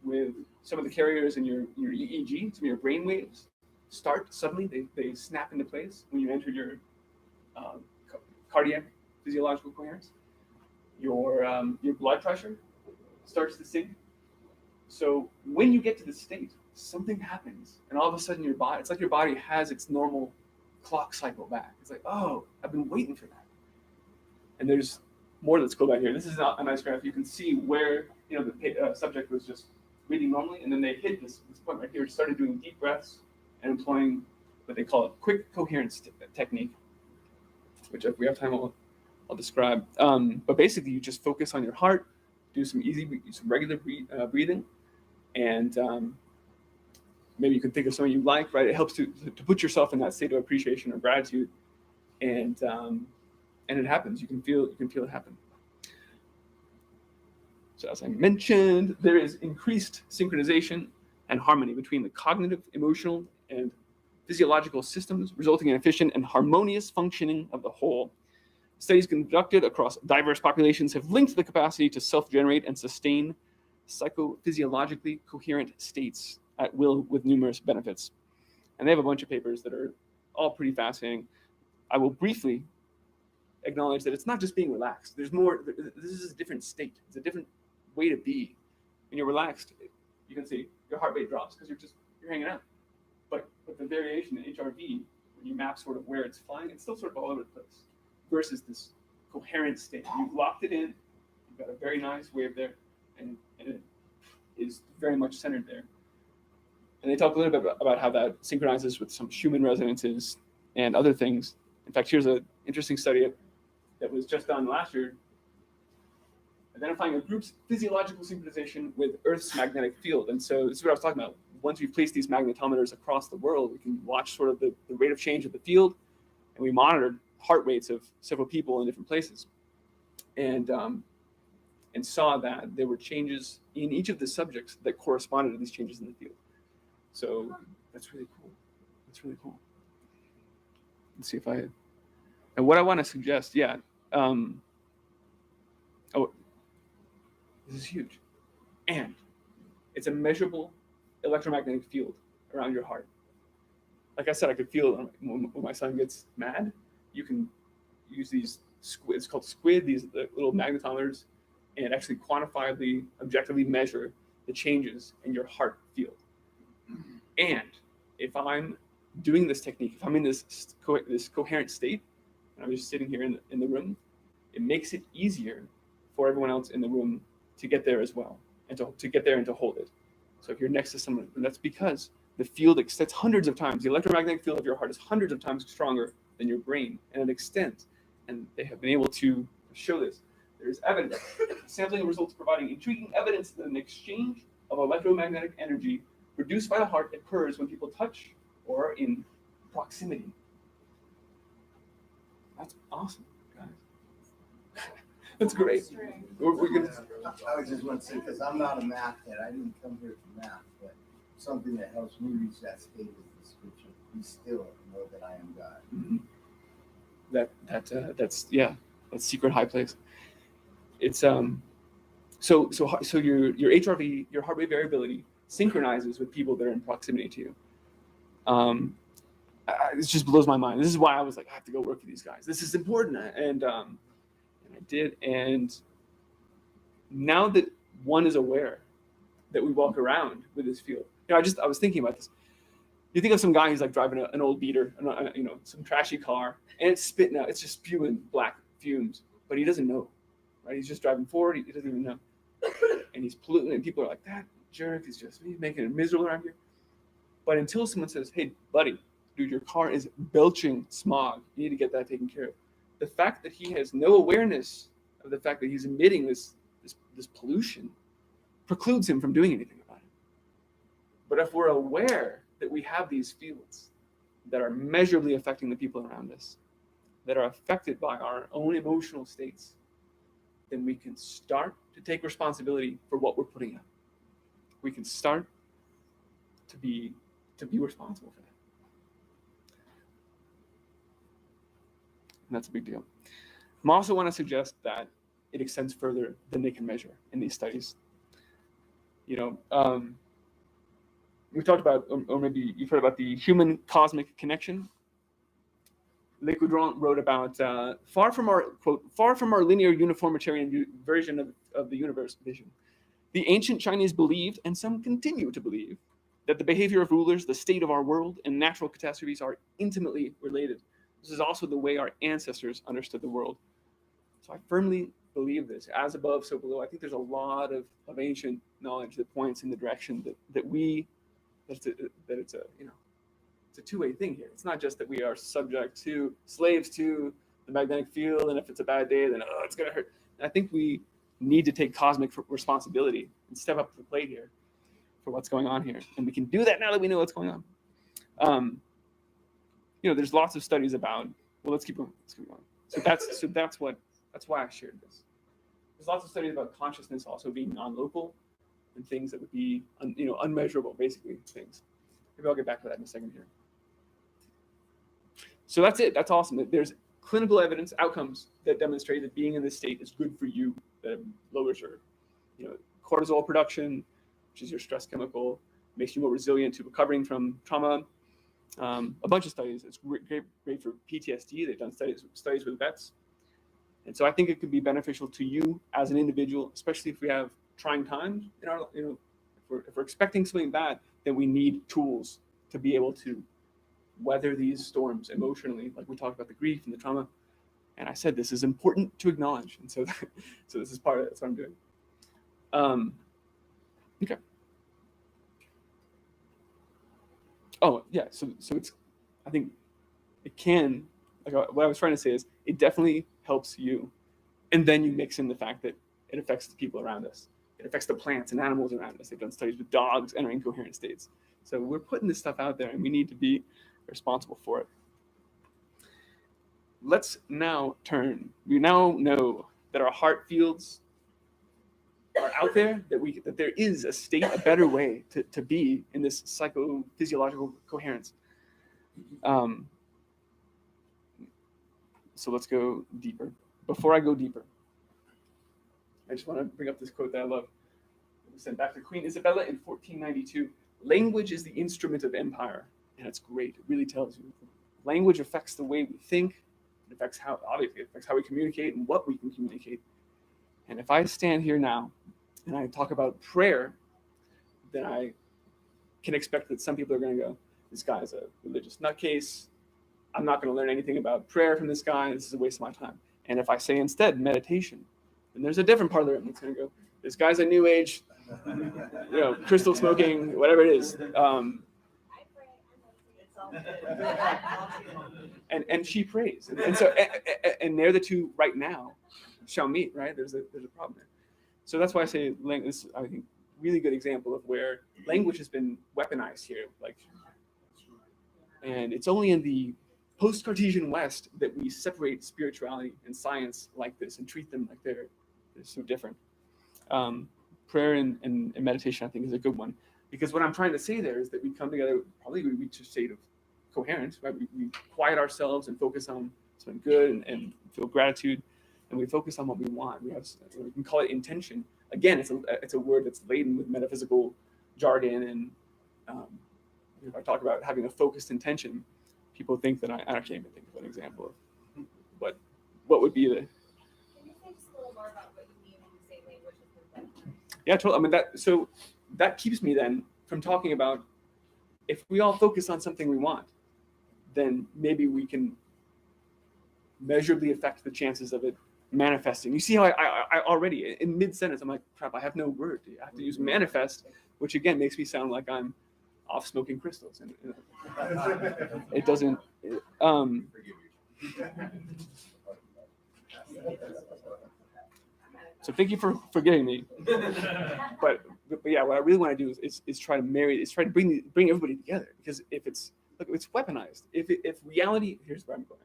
with some of the carriers in your EEG, some of your brain waves start suddenly, they snap into place when you enter your cardiac physiological coherence. Your blood pressure starts to sync. So when you get to this state, something happens, and all of a sudden it's like your body has its normal clock cycle back. It's like, oh, I've been waiting for that. And there's more that's cool about here. This is a nice graph. You can see where the subject was just breathing normally, and then they hit this point right here, started doing deep breaths and employing what they call a quick coherence technique, which if we have time, I'll describe. But basically, you just focus on your heart, do some regular breathing, and maybe you can think of something you like, right? It helps to put yourself in that state of appreciation or gratitude, and it happens. You can feel it happen. So as I mentioned, there is increased synchronization and harmony between the cognitive, emotional, and physiological systems, resulting in efficient and harmonious functioning of the whole. Studies conducted across diverse populations have linked the capacity to self-generate and sustain psychophysiologically coherent states at will with numerous benefits. And they have a bunch of papers that are all pretty fascinating. I will briefly acknowledge that it's not just being relaxed. There's more. This is a different state. It's a different way to be. When you're relaxed, you can see your heart rate drops because you're hanging out. But the variation in HRV, when you map sort of where it's flying, it's still sort of all over the place. Versus this coherent state. You've locked it in. You've got a very nice wave there, and it is very much centered there. And they talk a little bit about how that synchronizes with some Schumann resonances and other things. In fact, here's an interesting study that was just done last year, identifying a group's physiological synchronization with Earth's magnetic field. And so this is what I was talking about. Once we've placed these magnetometers across the world, we can watch sort of the rate of change of the field, and we monitored heart rates of several people in different places, and saw that there were changes in each of the subjects that corresponded to these changes in the field. So that's really cool. That's really cool. Let's see if and what I want to suggest, this is huge. And it's a measurable electromagnetic field around your heart. Like I said, I could feel it when my son gets mad. You can use these it's called squid, these little magnetometers, and actually quantifiably, objectively measure the changes in your heart field. And if I'm doing this technique, if I'm in this coherent state, and I'm just sitting here in the room, it makes it easier for everyone else in the room to get there as well, and to get there and to hold it. So if you're next to someone, and that's because the field extends hundreds of times. The electromagnetic field of your heart is hundreds of times stronger than your brain, and it extends. And they have been able to show this. There's evidence. Sampling results providing intriguing evidence that an exchange of electromagnetic energy produced by the heart occurs when people touch or are in proximity. That's awesome, guys. That's great. We're gonna. I was just want to say, because I'm not a math head, I didn't come here for math, but something that helps me reach that state is the scripture. Be still and know that I am God. Mm-hmm. That's secret high place. It's so your HRV, your heart rate variability, synchronizes with people that are in proximity to you. It just blows my mind. This is why I was like, I have to go work for these guys. This is important, and I did. And now that one is aware that we walk around with this field, I was thinking about this. You think of some guy who's like driving an old beater, some trashy car, and it's spitting out, it's just spewing black fumes, but he doesn't know, right? He's just driving forward, he doesn't even know, and he's polluting, and people are like, that jerk is just making it miserable around here. But until someone says, hey, buddy, dude, your car is belching smog, you need to get that taken care of. The fact that he has no awareness of the fact that he's emitting this pollution precludes him from doing anything about it. But if we're aware that we have these fields that are measurably affecting the people around us, that are affected by our own emotional states, then we can start to take responsibility for what we're putting out. We can start to be responsible for that. And that's a big deal. I also want to suggest that it extends further than they can measure in these studies. We talked about, or maybe you've heard about the human cosmic connection. Le Coudron wrote about far from our linear uniformitarian version of the universe vision. The ancient Chinese believed, and some continue to believe, that the behavior of rulers, the state of our world, and natural catastrophes are intimately related. This is also the way our ancestors understood the world. So I firmly believe this. As above, so below. I think there's a lot of ancient knowledge that points in the direction that it's a it's a two-way thing here. It's not just that we are slaves to the magnetic field, and if it's a bad day, then it's gonna hurt. And I think we need to take cosmic responsibility and step up to the plate here for what's going on here, and we can do that now that we know what's going on. There's lots of studies about. Well, let's keep going. So that's why I shared this. There's lots of studies about consciousness also being non-local and things that would be unmeasurable, basically things. Maybe I'll get back to that in a second here. So that's it. That's awesome. There's clinical evidence, outcomes that demonstrate that being in this state is good for you. That it lowers your, cortisol production, which is your stress chemical, makes you more resilient to recovering from trauma. A bunch of studies. It's great for PTSD. They've done studies with vets. And so I think it could be beneficial to you as an individual, especially if we have trying times in our, if we're expecting something bad, then we need tools to be able to weather these storms emotionally, like we talked about the grief and the trauma. And I said this is important to acknowledge, and so this is part of it. That's what I'm doing. Okay. Oh yeah, so it's, I think it can, like what I was trying to say is it definitely helps you, and then you mix in the fact that it affects the people around us. It affects the plants and animals around us. They've done studies with dogs entering coherent states. So we're putting this stuff out there, and we need to be responsible for it. Let's now turn. We now know that our heart fields are out there, that there is a better way to be in this psychophysiological coherence. So let's go deeper. Before I go deeper, I just want to bring up this quote that I love. It was sent back to Queen Isabella in 1492. Language is the instrument of empire. And it's great. It really tells you. Language affects the way we think. It affects how we communicate and what we can communicate. And if I stand here now and I talk about prayer, then I can expect that some people are going to go, this guy's a religious nutcase. I'm not going to learn anything about prayer from this guy. This is a waste of my time. And if I say instead meditation, then there's a different part of the room that's going to go, this guy's a new age, crystal smoking, whatever it is. And she prays, and so and they're the two right now shall meet, right? There's a problem there. So that's why I say this is, I think, really good example of where language has been weaponized here, and it's only in the post-Cartesian West that we separate spirituality and science like this and treat them like they're so different. Prayer and meditation, I think, is a good one, because what I'm trying to say there is that we come together, probably we reach a state of coherence, right? We quiet ourselves and focus on something good and feel gratitude, and we focus on what we want. We can call it intention. Again, it's a word that's laden with metaphysical jargon, and if I talk about having a focused intention, people think that I can't even think of an example of what would be the. Can you say just a little more about what you mean when you say language is the? Yeah, totally. I mean that keeps me then from talking about, if we all focus on something we want, then maybe we can measurably affect the chances of it manifesting. You see how I already in mid-sentence I'm like, crap, I have no word. I have to use manifest, which again makes me sound like I'm off smoking crystals, and it doesn't. So thank you for forgiving me. But yeah, what I really want to do is try to bring everybody together, because if it's weaponized. If reality, here's where I'm going.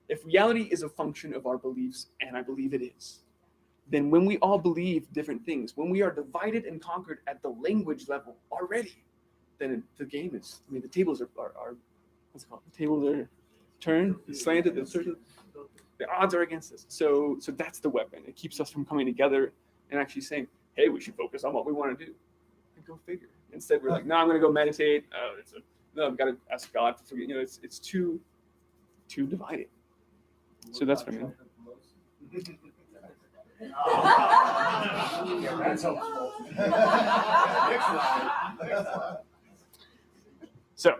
If reality is a function of our beliefs, and I believe it is, then when we all believe different things, when we are divided and conquered at the language level already, then the game is. I mean, the tables are what's it called? The tables are turned, slanted. The odds are against us. So that's the weapon. It keeps us from coming together and actually saying, hey, we should focus on what we want to do. And go figure. Instead, we're like, no, I'm going to go meditate. No, I've got to ask God to forgive. It's too divided. So that's what I mean. Yeah, that's helpful. So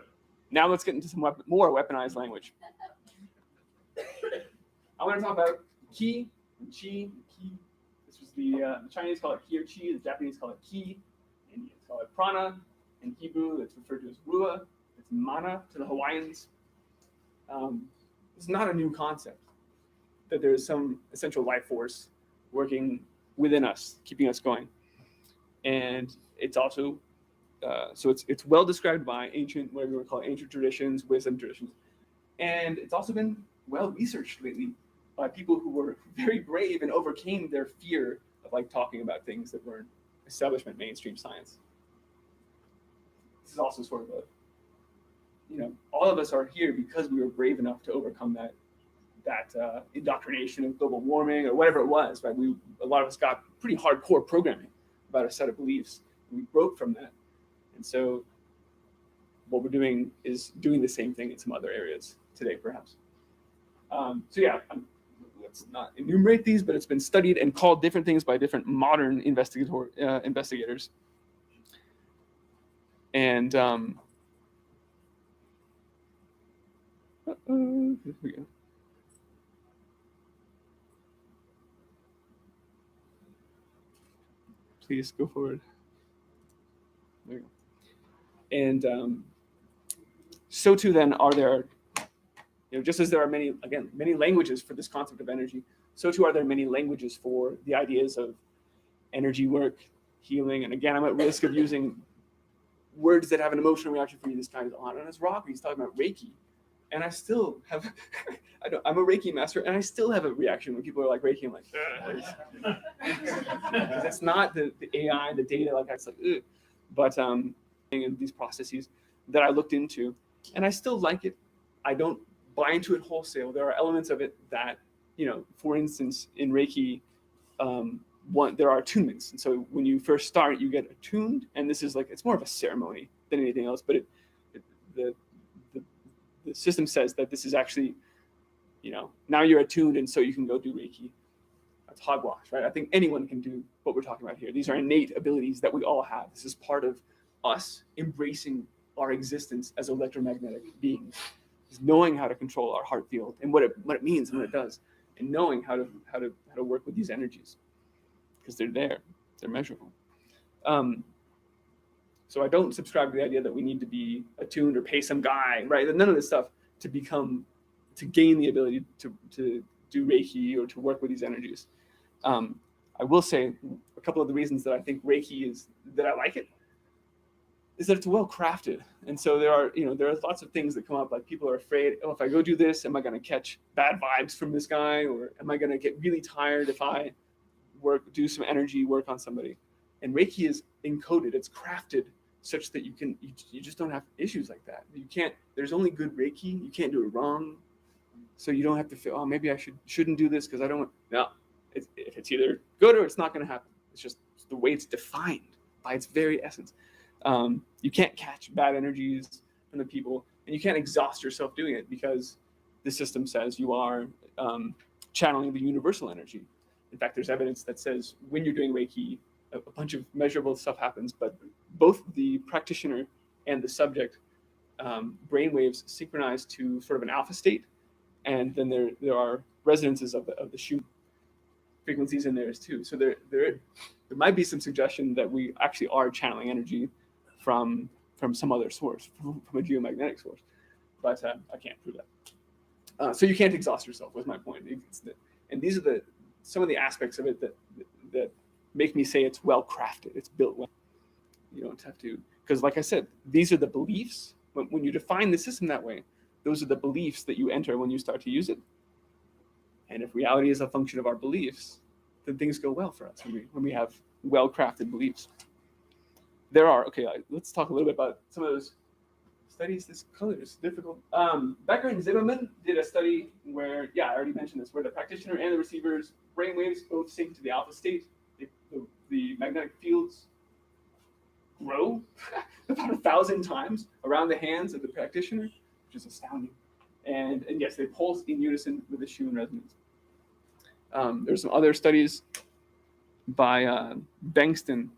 now let's get into some more weaponized language. I want to talk about ki, chi, ki. This was the Chinese call it ki or chi, the Japanese call it ki, Indians call it prana. In Hebrew, it's referred to as ruah. It's mana to the Hawaiians. It's not a new concept that there is some essential life force working within us, keeping us going. And it's also, so it's well described by ancient, whatever you want to call it, ancient traditions, wisdom traditions. And it's also been well researched lately by people who were very brave and overcame their fear of like talking about things that weren't establishment mainstream science. This is also sort of a, all of us are here because we were brave enough to overcome that indoctrination of global warming or whatever it was, right? A lot of us got pretty hardcore programming about a set of beliefs. And we broke from that. And so what we're doing is doing the same thing in some other areas today, perhaps. Let's not enumerate these, but it's been studied and called different things by different modern investigators. And here we go. Please go forward. There you go. And so too then are there, just as there are many languages for this concept of energy, so too are there many languages for the ideas of energy work, healing. And again, I'm at risk of using words that have an emotional reaction for you. This guy is on his rock. He's talking about Reiki. And I still have, I'm a Reiki master, and I still have a reaction when people are like Reiki. I'm like, because it's not the AI, the data, like that's like, ugh. But in these processes that I looked into, and I still like it. I don't buy into it wholesale. There are elements of it that, for instance, in Reiki, there are attunements. And so when you first start, you get attuned, and this is like, it's more of a ceremony than anything else, but the system says that this is actually, now you're attuned, and so you can go do Reiki. That's hogwash, right? I think anyone can do what we're talking about here. These are innate abilities that we all have. This is part of us embracing our existence as electromagnetic beings, is knowing how to control our heart field and what it means and what it does, and knowing how to work with these energies, because they're there, they're measurable. So I don't subscribe to the idea that we need to be attuned or pay some guy, right? None of this stuff to gain the ability to do Reiki or to work with these energies. I will say a couple of the reasons that I think Reiki that I like it is that it's well crafted. And so there are lots of things that come up, like people are afraid, if I go do this, am I going to catch bad vibes from this guy? Or am I going to get really tired if I do some energy work on somebody? And Reiki is encoded, it's crafted such that you just don't have issues like that. There's only good Reiki. You can't do it wrong. So you don't have to feel, maybe I shouldn't do this because I don't want, no. If it's either good or it's not going to happen. It's just the way it's defined by its very essence. You can't catch bad energies from the people, and you can't exhaust yourself doing it because the system says you are channeling the universal energy. In fact, there's evidence that says when you're doing Reiki, a bunch of measurable stuff happens, but both the practitioner and the subject brainwaves synchronize to sort of an alpha state, and then there are resonances of the shu frequencies in there too. So there might be some suggestion that we actually are channeling energy from some other source, from a geomagnetic source, but I can't prove that. So you can't exhaust yourself, was my point. And these are some of the aspects of it that make me say it's well crafted, it's built well. You don't have to, because like I said, these are the beliefs. When you define the system that way, those are the beliefs that you enter when you start to use it. And if reality is a function of our beliefs, then things go well for us when we have well-crafted beliefs. Let's talk a little bit about some of those studies. This color is difficult. Becker and Zimmerman did a study where, I already mentioned this, where the practitioner and the receiver's brainwaves both sync to the alpha state. The magnetic fields grow about 1,000 times around the hands of the practitioner, which is astounding. And yes, they pulse in unison with the Schumann resonance. There's some other studies by Bengston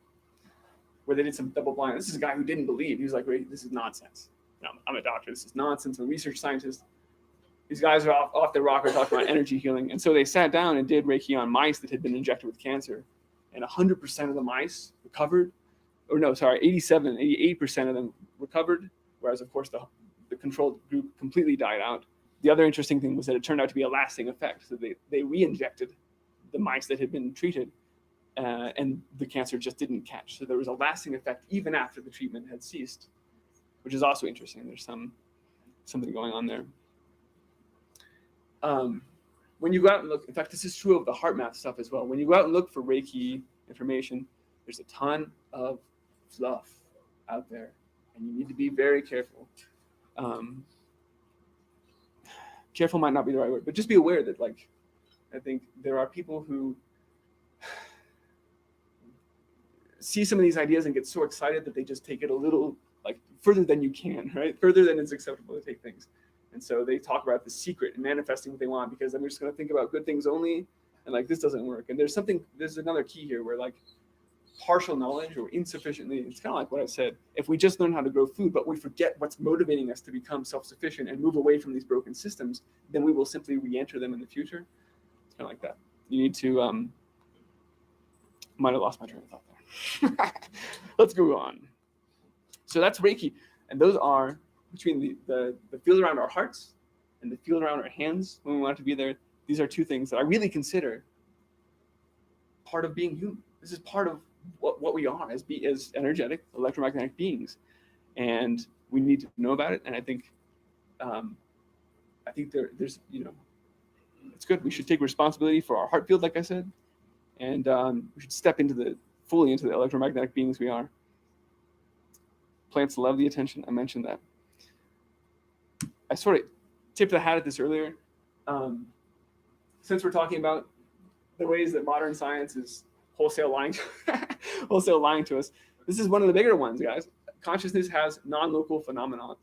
where they did some double blind. This is a guy who didn't believe. He was like, this is nonsense. No, I'm a doctor. This is nonsense. I'm a research scientist. these guys are off their rocker talking about energy healing. And so they sat down and did Reiki on mice that had been injected with cancer. And 100% of the mice recovered. Or no, sorry, 88% of them recovered. Whereas, of course, the control group completely died out. The other interesting thing was that it turned out to be a lasting effect. So they re-injected the mice that had been treated, and the cancer just didn't catch. So there was a lasting effect even after the treatment had ceased, which is also interesting. There's something going on there. When you go out and look, in fact, this is true of the heart math stuff as well. When you go out and look for Reiki information, there's a ton of fluff out there, and you need to be very careful. Careful might not be the right word, but just be aware that, like, I think there are people who see some of these ideas and get so excited that they just take it a little, like, further than you can, right? Further than it's acceptable to take things. And so they talk about the secret and manifesting what they want, because I'm just going to think about good things only, and like this doesn't work. And there's another key here where, like, partial knowledge or insufficiently, it's kind of like what I said. If we just learn how to grow food, but we forget what's motivating us to become self-sufficient and move away from these broken systems, then we will simply re-enter them in the future. It's kind of like that. You need to, might have lost my train of thought there. Let's go on. So that's Reiki. And those are between the field around our hearts and the field around our hands when we want to be there. These are two things that I really consider part of being human. This is part of what we are as energetic electromagnetic beings, and we need to know about it. And I think there's it's good. We should take responsibility for our heart field, like I said, and we should step fully into the electromagnetic beings we are. Plants love the attention. I mentioned that. I sort of tipped the hat at this earlier. Since we're talking about the ways that modern science is wholesale lying to us, this is one of the bigger ones, guys. Consciousness has non-local phenomena,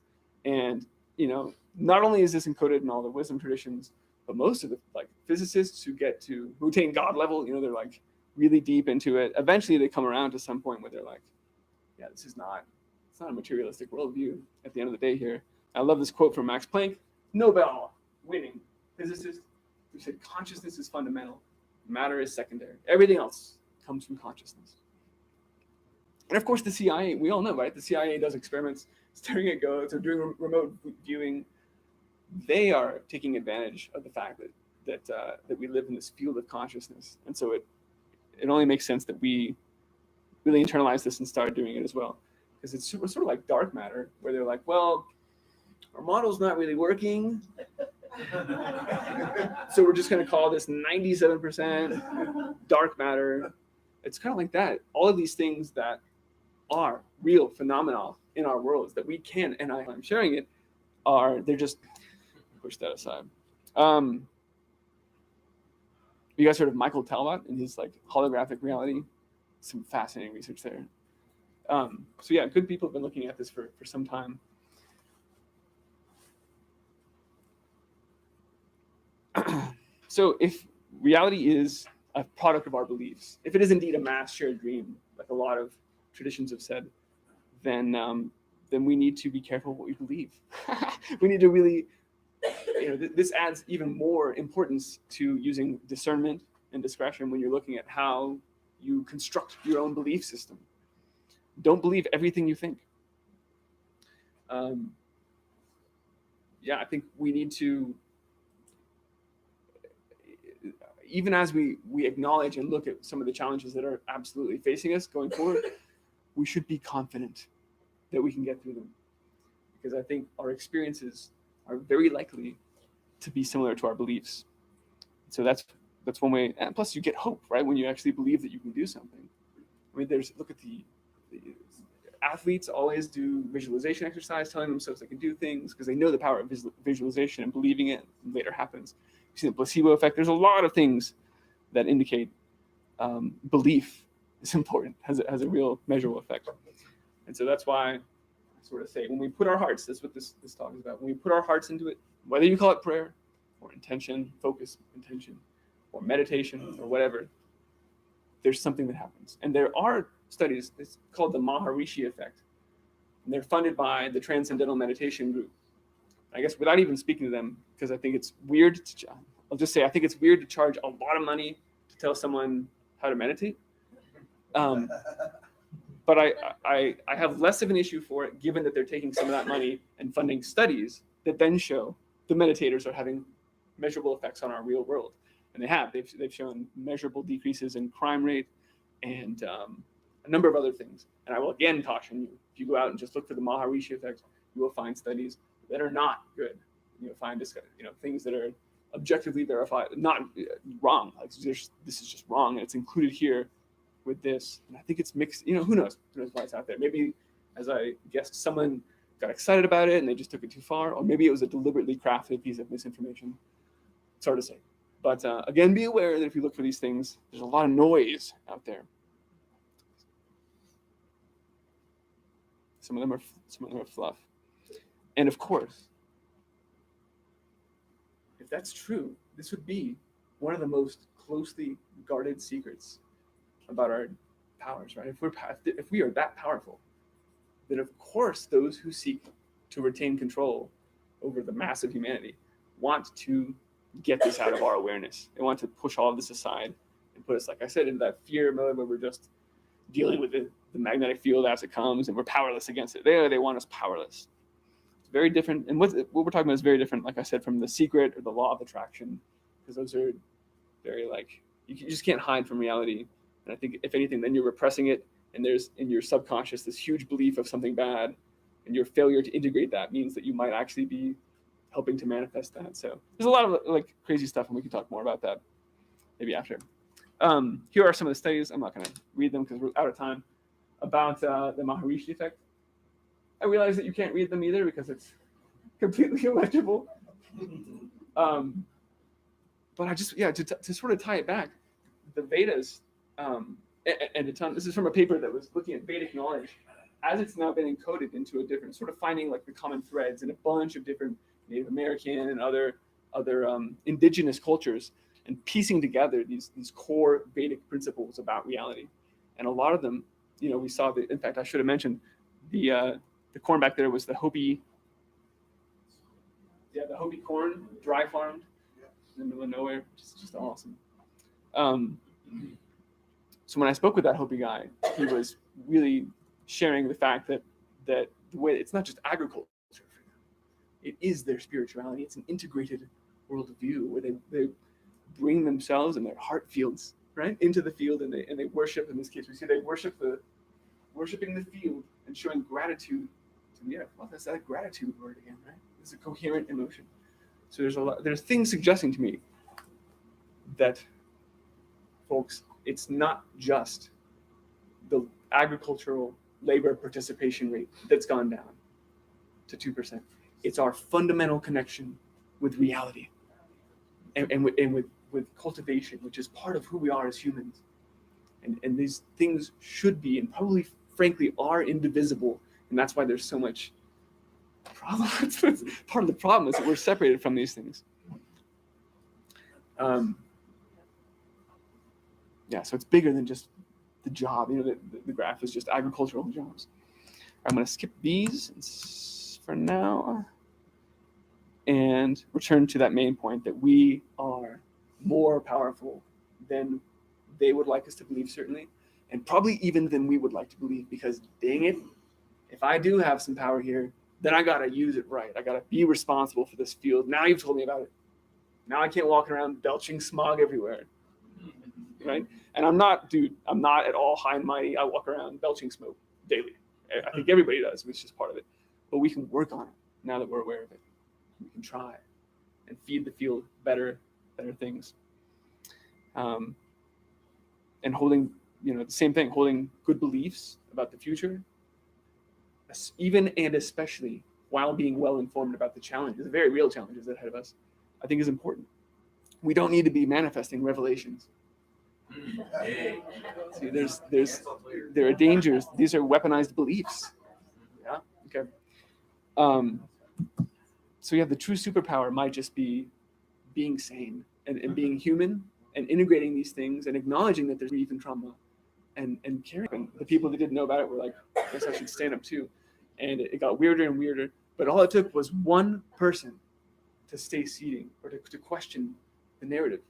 and not only is this encoded in all the wisdom traditions, but most of the physicists who attain God level, they're like really deep into it. Eventually, they come around to some point where they're like, yeah, it's not a materialistic worldview at the end of the day here. I love this quote from Max Planck, Nobel-winning physicist, who said consciousness is fundamental, matter is secondary. Everything else comes from consciousness. And of course, the CIA, we all know, right? The CIA does experiments staring at goats or doing remote viewing. They are taking advantage of the fact that we live in this field of consciousness. And so it only makes sense that we really internalize this and start doing it as well. Because it's sort of like dark matter, where they're like, well, our model's not really working. So we're just going to call this 97% dark matter. It's kind of like that. All of these things that are real phenomena in our worlds that we can, and I'm sharing it, they're just, push that aside. You guys heard of Michael Talbot and his holographic reality? Some fascinating research there. So yeah, good people have been looking at this for some time. So if reality is a product of our beliefs, if it is indeed a mass shared dream, like a lot of traditions have said, then we need to be careful what we believe. We need to really, this adds even more importance to using discernment and discretion when you're looking at how you construct your own belief system. Don't believe everything you think. I think we need to, even as we acknowledge and look at some of the challenges that are absolutely facing us going forward, we should be confident that we can get through them. Because I think our experiences are very likely to be similar to our beliefs. So that's one way. And plus you get hope, right? When you actually believe that you can do something. I mean, look at the athletes always do visualization exercise, telling themselves they can do things because they know the power of visualization, and believing it later happens. You see the placebo effect. There's a lot of things that indicate belief is important, has a real measurable effect. And so that's why I sort of say, when we put our hearts, that's what this talk is about. When we put our hearts into it, whether you call it prayer or intention, focus, intention, or meditation or whatever, there's something that happens. And there are studies, it's called the Maharishi effect. And they're funded by the Transcendental Meditation Group. I guess without even speaking to them, because I think it's weird. I'll just say I think it's weird to charge a lot of money to tell someone how to meditate. But I have less of an issue for it, given that they're taking some of that money and funding studies that then show the meditators are having measurable effects on our real world. And they have. They've shown measurable decreases in crime rate and a number of other things. And I will again caution you, if you go out and just look for the Maharishi effects, you will find studies that are not good. You'll find things that are objectively verified, not wrong. Like this is just wrong, and it's included here with this. And I think it's mixed. Who knows? Who knows why it's out there? Maybe, as I guessed, someone got excited about it and they just took it too far, or maybe it was a deliberately crafted piece of misinformation. It's hard to say. But again, be aware that if you look for these things, there's a lot of noise out there. Some of them are fluff. And of course, if that's true, this would be one of the most closely guarded secrets about our powers, right? If we are that powerful, then of course those who seek to retain control over the mass of humanity want to get this out of our awareness. They want to push all of this aside and put us, like I said, into that fear mode where we're just dealing with the magnetic field as it comes and we're powerless against it. They want us powerless. It's very different. And what we're talking about is very different, like I said, from The Secret or the Law of Attraction, because those are very you just can't hide from reality. And I think if anything, then you're repressing it, and there's in your subconscious this huge belief of something bad, and your failure to integrate that means that you might actually be helping to manifest that. So there's a lot of crazy stuff, and we can talk more about that maybe after. Here are some of the studies. I'm not going to read them because we're out of time, about the Maharishi effect. I realize that you can't read them either because it's completely illegible. But I just, to sort of tie it back, the Vedas, and a ton, this is from a paper that was looking at Vedic knowledge as it's now been encoded into a different, sort of finding the common threads in a bunch of different Native American and other indigenous cultures, and piecing together these core Vedic principles about reality. And a lot of them, we saw in fact, I should have mentioned the corn back there was the Hopi. Yeah, the Hopi corn, dry farmed in the middle of nowhere, which is just awesome. So when I spoke with that Hopi guy, he was really sharing the fact that the way it's not just agriculture for them, it is their spirituality. It's an integrated worldview where they bring themselves and their heart fields right into the field, and they worship. In this case, we see they worshiping the field and showing gratitude to the earth. Well, that's that gratitude word again, right? It's a coherent emotion. So there's things suggesting to me that, folks, it's not just the agricultural labor participation rate that's gone down to 2%. It's our fundamental connection with reality and with cultivation, which is part of who we are as humans. And these things should be, and probably, frankly, are indivisible. And that's why there's so much problem. Part of the problem is that we're separated from these things. So it's bigger than just the job. The graph is just agricultural jobs. I'm going to skip these for now and return to that main point that we are more powerful than they would like us to believe, certainly, and probably even than we would like to believe, because dang it, if I do have some power here, then I got to use it right. I got to be responsible for this field. Now you've told me about it. Now I can't walk around belching smog everywhere, right? And I'm not at all high and mighty. I walk around belching smoke daily. I think everybody does, which is part of it. But we can work on it now that we're aware of it. We can try and feed the field better things. And holding, the same thing, holding good beliefs about the future, even and especially while being well informed about the challenges, the very real challenges ahead of us, I think is important. We don't need to be manifesting revelations. See, there are dangers. These are weaponized beliefs. Yeah. Okay. So the true superpower might just be being sane and being human and integrating these things and acknowledging that there's grief and trauma and caring. The people that didn't know about it were like, I guess I should stand up too. And it got weirder and weirder. But all it took was one person to stay seating or to question the narrative.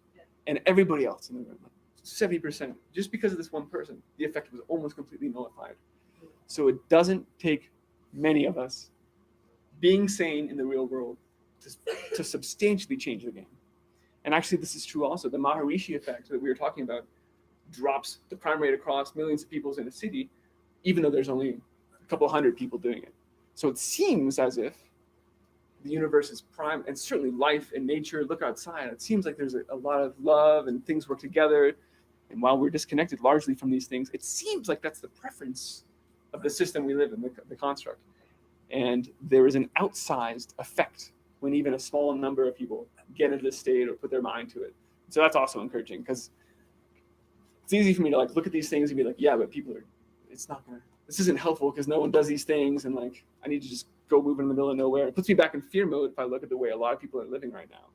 And everybody else in the room, like 70%, just because of this one person, the effect was almost completely nullified. So it doesn't take many of us being sane in the real world to substantially change the game. And actually, this is true also. The Maharishi effect that we were talking about drops the crime rate across millions of people in a city, even though there's only a couple hundred people doing it. So it seems as if the universe is prime, and certainly life and nature, look outside, it seems like there's a lot of love and things work together. And while we're disconnected largely from these things, it seems like that's the preference of the system we live in, the construct. And there is an outsized effect when even a small number of people get into this state or put their mind to it. So that's also encouraging, because it's easy for me to like look at these things and be like, yeah, but people are, it's not gonna, this isn't helpful because no one does these things, and like I need to just go move in the middle of nowhere. It puts me back in fear mode if I look at the way a lot of people are living right now.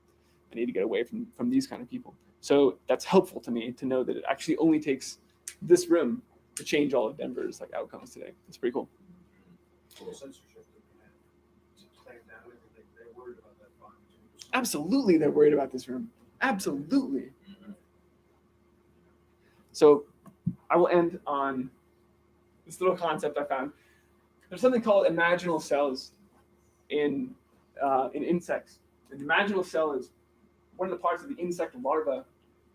I need to get away from these kind of people. So that's helpful to me to know that it actually only takes this room to change all of Denver's like outcomes today. It's pretty cool. Censorship that we had to clamp down everything. They're worried about that 5%. Absolutely, they're worried about this room. Absolutely. So I will end on this little concept I found. There's something called imaginal cells in insects. An imaginal cell is one of the parts of the insect larva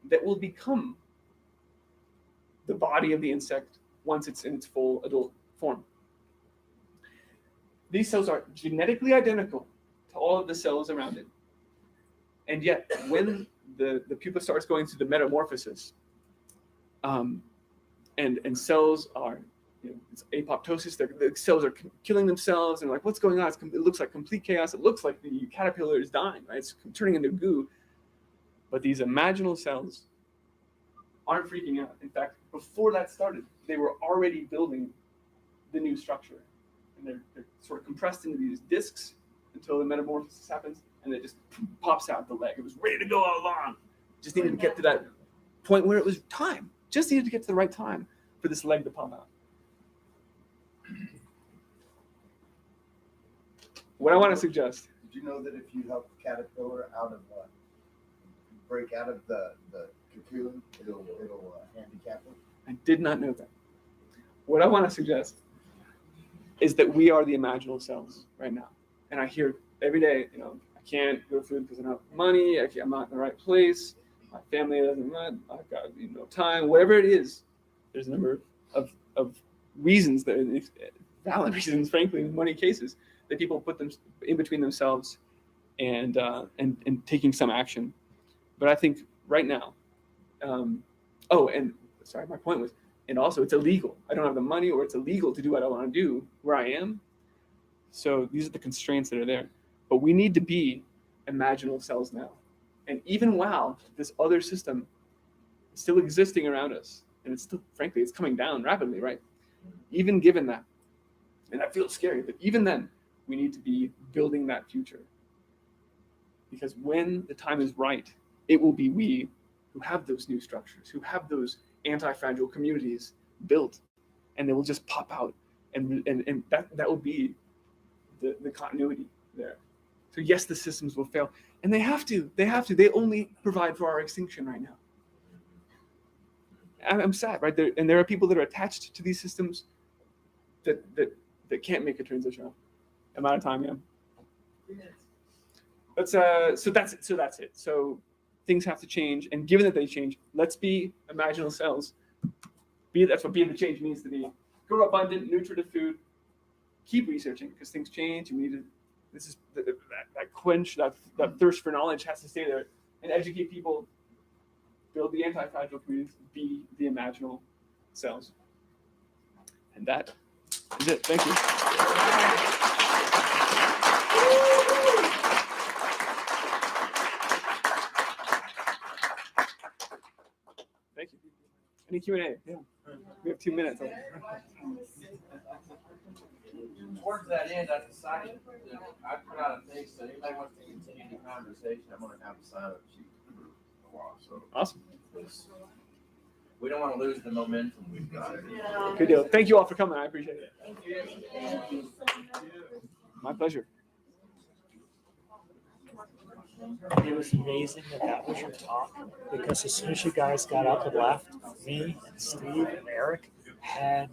that will become the body of the insect once it's in its full adult form. These cells are genetically identical to all of the cells around it. And yet, when the pupa starts going through the metamorphosis, and cells are, it's apoptosis, the cells are killing themselves, and like, what's going on? It looks like complete chaos. It looks like the caterpillar is dying, right? It's turning into goo. But these imaginal cells aren't freaking out. In fact, before that started, they were already building the new structure. And they're sort of compressed into these discs until the metamorphosis happens, and it just pops out the leg. It was ready to go all along. Just needed to get to that point where it was time. Just needed to get to the right time for this leg to pop out. What I want to suggest. Did you know that if you help the caterpillar break out of the cocoon, it'll handicap it? I did not know that. What I want to suggest is that we are the imaginal cells right now. And I hear every day, I can't go to food because I don't have money. I'm not in the right place. My family doesn't let. I've got no time. Whatever it is, there's a number of reasons, that valid reasons, frankly, in many cases, that people put them in between themselves and taking some action. But I think right now, my point was, and also it's illegal. I don't have the money, or it's illegal to do what I want to do where I am. So these are the constraints that are there. But we need to be imaginal cells now. And even while this other system is still existing around us, and it's still, frankly, it's coming down rapidly, right? Even given that, and that feels scary, but even then, we need to be building that future. Because when the time is right, it will be we who have those new structures, who have those anti-fragile communities built, and they will just pop out, and that will be the continuity there. So yes, the systems will fail, and they have to. They only provide for our extinction right now. I'm sad, right? There are people that are attached to these systems that can't make a transition. I'm out of time, yeah. So that's it. So things have to change, and given that they change, let's be imaginal cells. That's what being the change means to me. Grow abundant, nutritive food. Keep researching, because things change, and we need to. This is that quench, that thirst for knowledge has to stay there, and educate people. Build the anti-fragile communities. Be the imaginal cells. And that is it. Thank you. Thank you. Any Q&A? Yeah. We have 2 minutes. Towards that end, I decided that I put out a thing, so anybody wants to continue the conversation, I'm going to have a sign-up sheet for a while. So awesome. We don't want to lose the momentum we've got. Good deal. Thank you all for coming. I appreciate it. Thank you. My pleasure. it was amazing that was your talk, because as soon as you guys got up and left, me and Steve and Eric had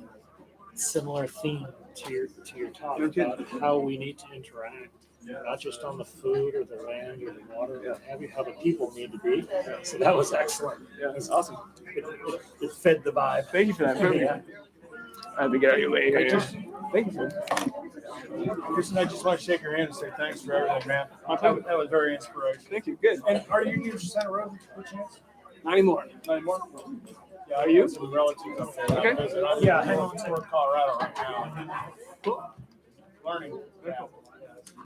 similar theme to your talk about how we need to interact, not just on the food or the land or the water, or how the people need to be. So that was excellent. Yeah, that's awesome. It fed the vibe. Thank you for that. Yeah. I have to get out of your way here. Thank you. Kristen, I just want to shake your hand and say thanks for everything, man. That was very inspirational. Thank you. Good. And are you New Center Road, per chance? Not anymore. Not anymore? Yeah, Are you? Some relatives up there. Okay. I'm in Colorado right now. Cool. Learning. Yeah.